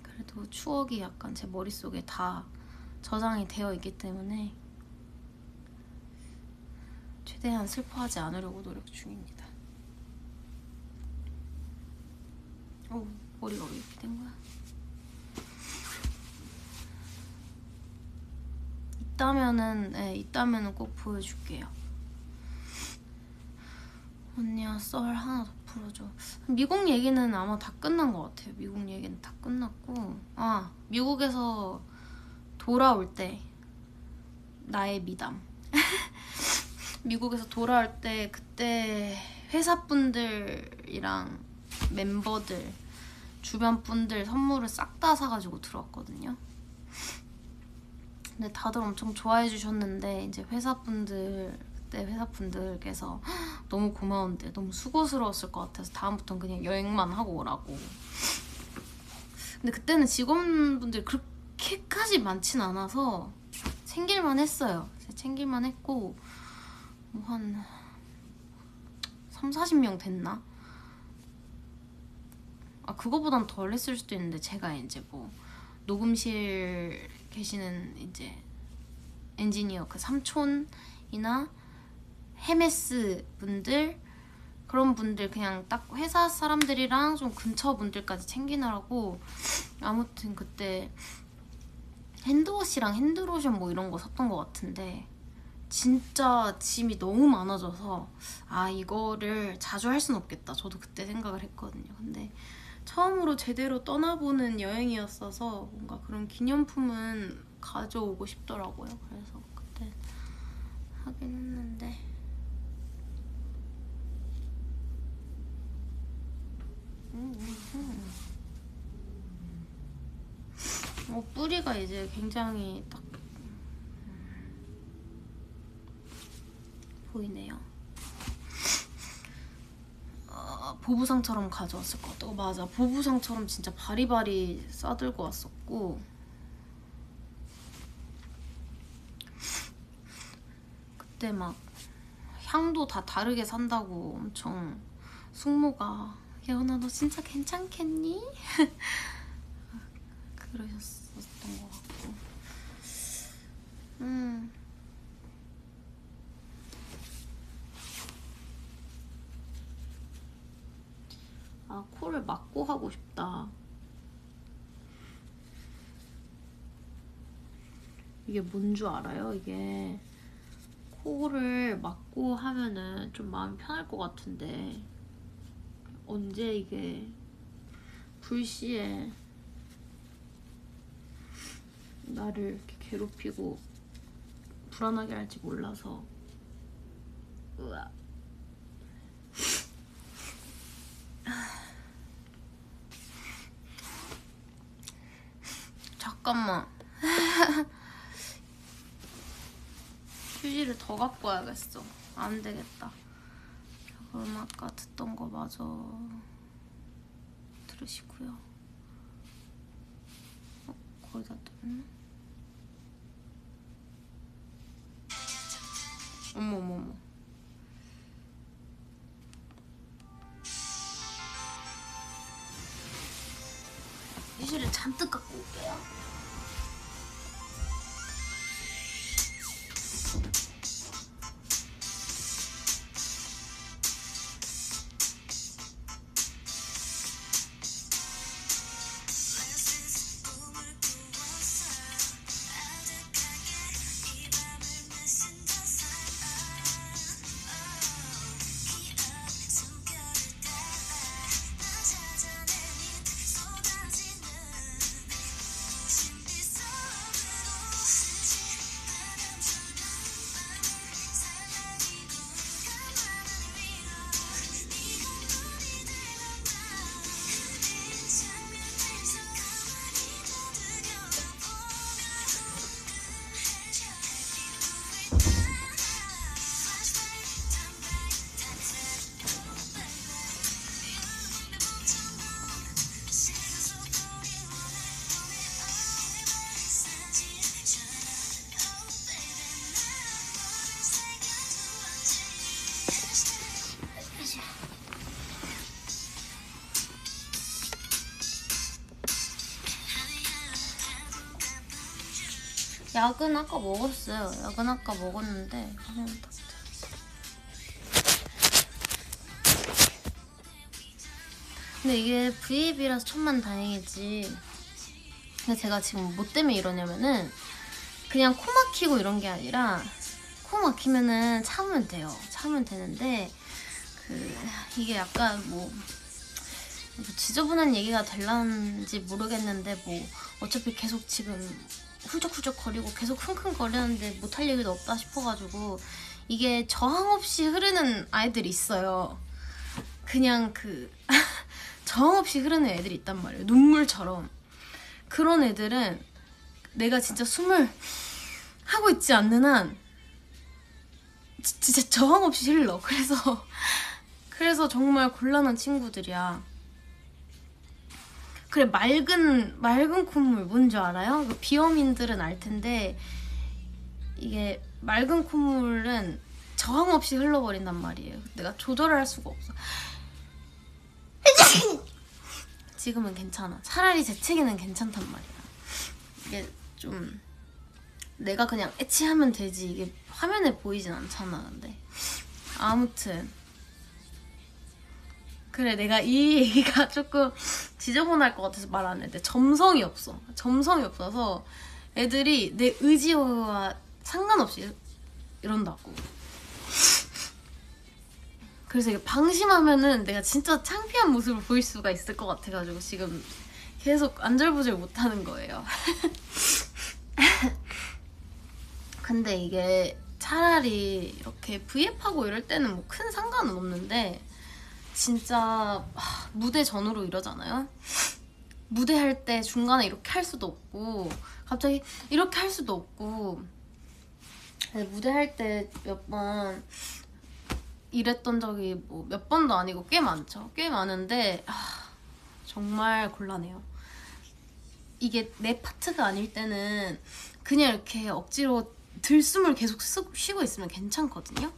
그래도 추억이 약간 제 머릿속에 다 저장이 되어 있기 때문에 최대한 슬퍼하지 않으려고 노력 중입니다. 머리가 왜 이렇게 된 거야? 이따면은 꼭 보여줄게요. 언니야, 썰 하나 더 풀어줘. 미국 얘기는 아마 다 끝난 것 같아요. 미국 얘기는 다 끝났고, 미국에서 돌아올 때 나의 미담. 미국에서 돌아올 때 그때 회사분들이랑 멤버들, 주변 분들 선물을 싹 다 사가지고 들어왔거든요. 근데 다들 엄청 좋아해 주셨는데 이제 그때 회사분들께서 너무 고마운데 너무 수고스러웠을 것 같아서 다음부터는 그냥 여행만 하고 오라고. 근데 그때는 직원분들이 그렇게까지 많진 않아서 챙길만 했어요. 챙길만 했고 뭐 한 30-40명 됐나? 그거보단 덜 했을 수도 있는데, 제가 이제 뭐 녹음실 계시는 이제 엔지니어 그 삼촌이나 헤메스 분들, 그런 분들 그냥 딱 회사 사람들이랑 좀 근처 분들까지 챙기느라고. 아무튼 그때 핸드워시랑 핸드로션 뭐 이런 거 샀던 것 같은데 진짜 짐이 너무 많아져서 이거를 자주 할 순 없겠다, 저도 그때 생각을 했거든요. 근데 처음으로 제대로 떠나보는 여행이었어서 뭔가 그런 기념품은 가져오고 싶더라고요. 그래서 그때 하긴 했는데 뿌리가 이제 굉장히 딱 보이네요. 보부상처럼 가져왔을 것 같다고. 맞아, 보부상처럼 진짜 바리바리 싸들고 왔었고, 그때 막 향도 다 다르게 산다고 엄청 숙모가 예원아 너 진짜 괜찮겠니? 그러셨었던 것 같고. 코를 막고 하고 싶다. 이게 뭔 줄 알아요? 이게 코를 막고 하면은 좀 마음이 편할 것 같은데 언제 이게 불시에 나를 이렇게 괴롭히고 불안하게 할지 몰라서. 으아. 잠깐만. 휴지를 더 갖고 와야겠어. 안 되겠다. 그럼 아까 듣던 거 마저 들으시고요. 거의 다 들었나? 어머머머. 휴지를 잔뜩 갖고 올게요. 약은 아까 먹었어요. 약은 아까 먹었는데 그냥 다 근데 이게 V앱이라서 천만 다행이지. 근데 제가 지금 뭐 때문에 이러냐면은 그냥 코 막히고 이런 게 아니라 코 막히면은 참으면 돼요. 참으면 되는데 이게 약간 뭐 지저분한 얘기가 될란지 모르겠는데 뭐 어차피 계속 지금 훌쩍훌쩍 거리고 계속 킁킁거리는데 못할 얘기도 없다 싶어가지고 이게 저항 없이 흐르는 아이들이 있어요. 그냥 저항 없이 흐르는 애들이 있단 말이에요. 눈물처럼. 그런 애들은 내가 진짜 숨을 하고 있지 않는 한 진짜 저항 없이 흘러. 그래서 정말 곤란한 친구들이야. 그래, 맑은 콧물 뭔지 알아요? 비염인들은 알 텐데 이게 맑은 콧물은 저항 없이 흘러버린단 말이에요. 내가 조절할 수가 없어. 지금은 괜찮아. 차라리 재채기는 괜찮단 말이야. 이게 좀 내가 그냥 애치하면 되지 이게 화면에 보이진 않잖아. 근데 아무튼 그래, 내가 이 얘기가 조금 지저분할 것 같아서 말 안 했는데 점성이 없어. 점성이 없어서 애들이 내 의지와 상관없이 이런다고. 그래서 이게 방심하면은 내가 진짜 창피한 모습을 보일 수가 있을 것 같아가지고 지금 계속 안절부절 못하는 거예요. 근데 이게 차라리 이렇게 V앱하고 이럴 때는 뭐 큰 상관은 없는데 진짜 무대 전후로 이러잖아요. 무대할 때 중간에 이렇게 할 수도 없고 갑자기 이렇게 할 수도 없고 무대할 때 몇 번 이랬던 적이 뭐 몇 번도 아니고 꽤 많죠. 꽤 많은데 정말 곤란해요. 이게 내 파트가 아닐 때는 그냥 이렇게 억지로 들숨을 계속 쉬고 있으면 괜찮거든요.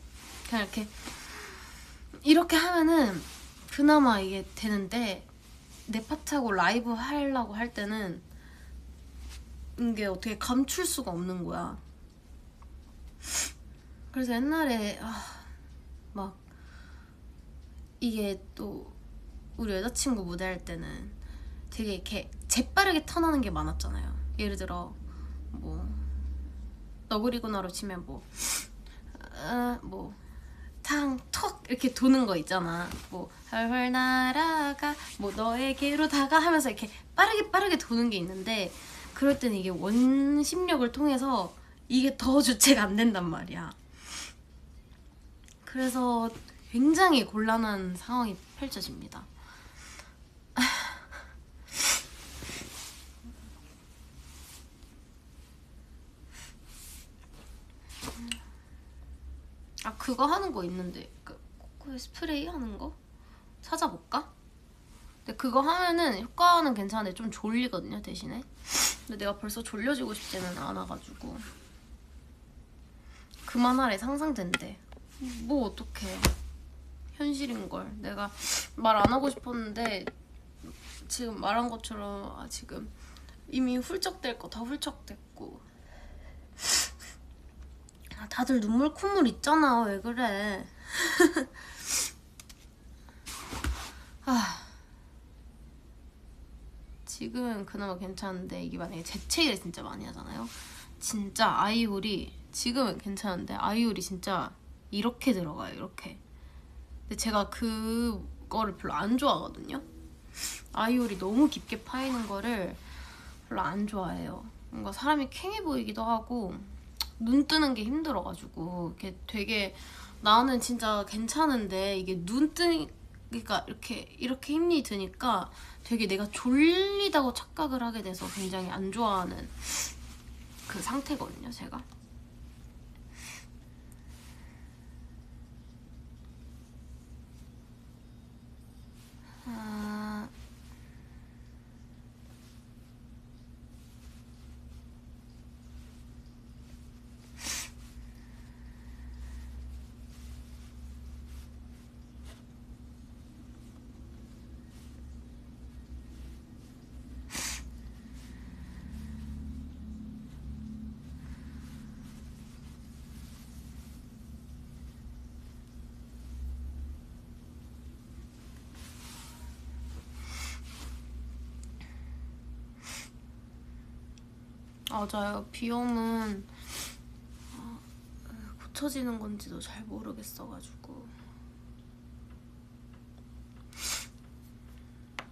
그냥 이렇게 하면은 그나마 이게 되는데 내 파트하고 라이브 하려고 할 때는 이게 어떻게 감출 수가 없는 거야. 그래서 옛날에 막 이게 또 우리 여자친구 무대할 때는 되게 이렇게 재빠르게 턴하는 게 많았잖아요. 예를 들어 뭐 너구리구나로 치면 탕, 턱 이렇게 도는 거 있잖아. 뭐 헐헐 날아가 뭐 너에게로 다가 하면서 이렇게 빠르게 도는 게 있는데 그럴 때는 이게 원심력을 통해서 이게 더 주체가 안 된단 말이야. 그래서 굉장히 곤란한 상황이 펼쳐집니다. 그거 하는 거 있는데 코코의 스프레이 하는 거? 찾아볼까? 근데 그거 하면은 효과는 괜찮은데 좀 졸리거든요 대신에. 근데 내가 벌써 졸려지고 싶지는 않아가지고. 그만하래. 상상된대. 뭐 어떡해. 현실인걸. 내가 말 안 하고 싶었는데 지금 말한 것처럼 지금 이미 훌쩍될 거 다 훌쩍됐고. 다들 눈물 콧물 있잖아. 왜 그래. 지금은 그나마 괜찮은데 이게 만약에 재채기를 진짜 많이 하잖아요. 진짜 아이홀이 지금은 괜찮은데 아이홀이 진짜 이렇게 들어가요. 이렇게. 근데 제가 그거를 별로 안 좋아하거든요. 아이홀이 너무 깊게 파이는 거를 별로 안 좋아해요. 뭔가 사람이 캥해 보이기도 하고 눈 뜨는 게 힘들어가지고 이게 되게 나는 진짜 괜찮은데 이게 눈 뜨니까 이렇게 힘이 드니까 되게 내가 졸리다고 착각을 하게 돼서 굉장히 안 좋아하는 그 상태거든요, 제가. 맞아요. 비염은 고쳐지는 건지도 잘 모르겠어가지고.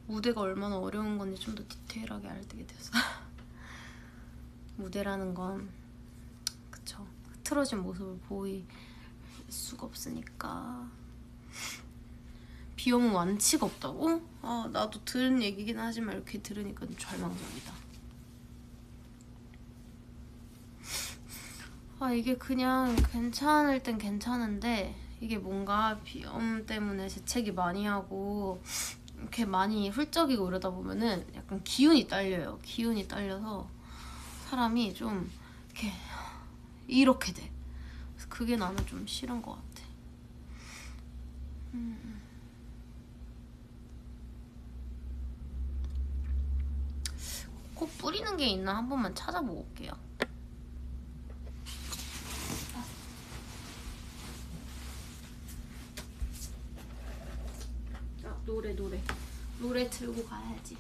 무대가 얼마나 어려운 건지 좀 더 디테일하게 알게 돼서. 무대라는 건 그쵸. 흐트러진 모습을 보일 수가 없으니까. 비염은 완치가 없다고? 나도 들은 얘기긴 하지만 이렇게 들으니까 좀 절망적이다. 이게 그냥 괜찮을 땐 괜찮은데 이게 뭔가 비염 때문에 재채기 많이 하고 이렇게 많이 훌쩍이고 이러다 보면은 약간 기운이 딸려요. 기운이 딸려서 사람이 좀 이렇게 돼. 그래서 그게 나는 좀 싫은 것 같아. 꼭 뿌리는 게 있나 한 번만 찾아보고 올게요. 노래 들고 가야지.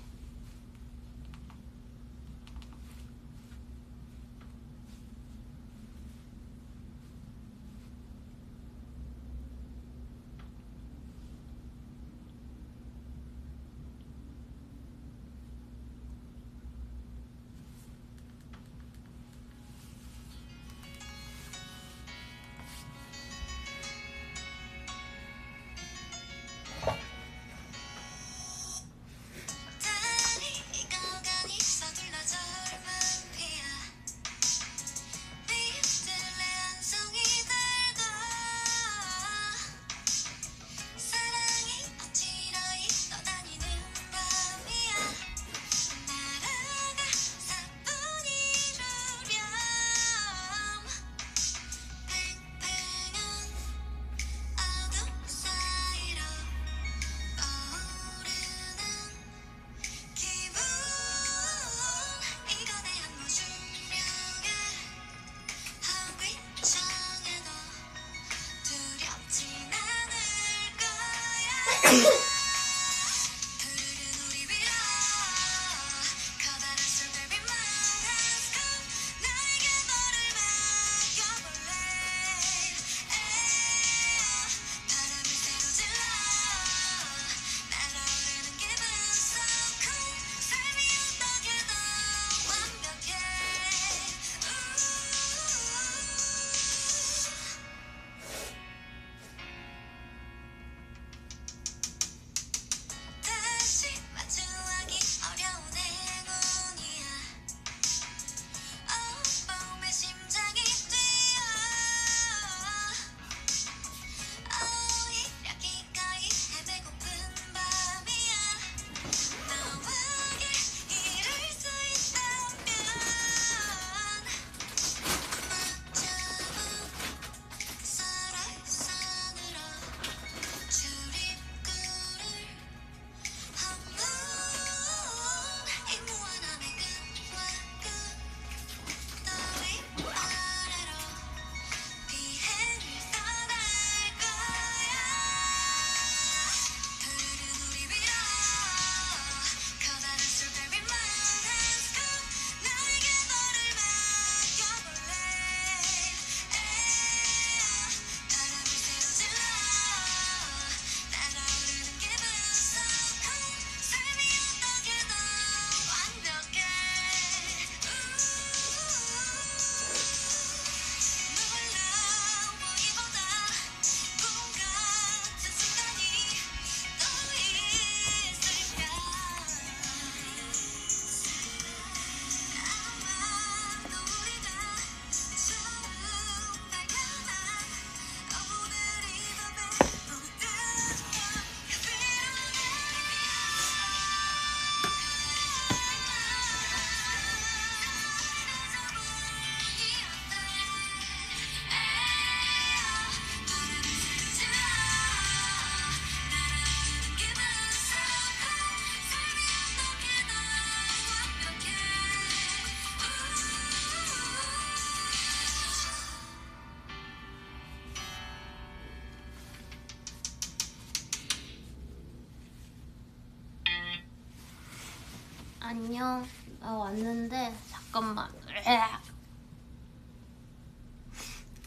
안녕. 나 왔는데 잠깐만.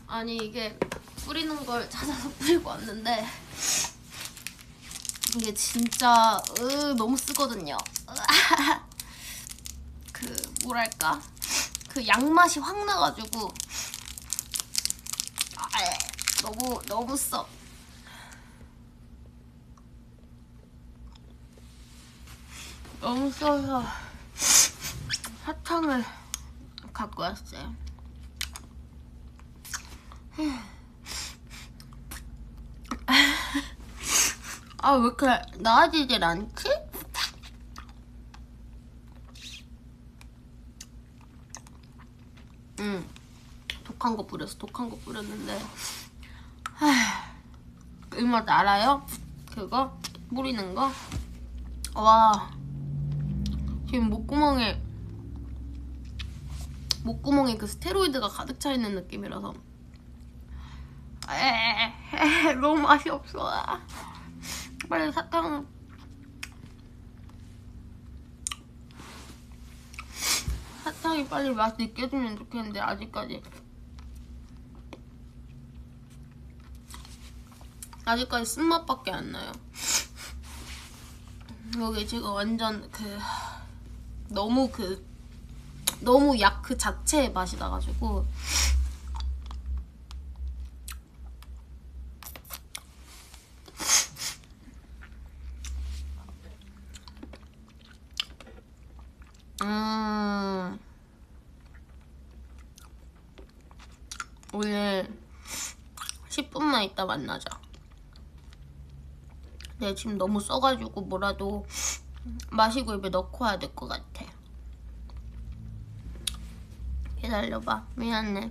아니 이게 뿌리는 걸 찾아서 뿌리고 왔는데 이게 진짜 너무 쓰거든요. 그 뭐랄까 그 양맛이 확 나가지고 너무 써. 너무 써서 사탕을 갖고 왔어요. 아, 왜 이렇게 나아지질 않지? 독한 거 뿌렸는데 이 맛 알아요? 그거? 뿌리는 거? 와, 지금 목구멍에 그 스테로이드가 가득 차 있는 느낌이라서 너무 맛이 없어. 빨리 사탕이 빨리 맛 느껴지면 좋겠는데 아직까지 쓴맛밖에 안 나요. 여기 지금 완전 너무 약 그 자체의 맛이 나가지고 오늘 10분만 있다 만나자. 내가 지금 너무 써가지고 뭐라도 마시고 입에 넣고 와야 될 것 같아. 기다려봐. 미안해.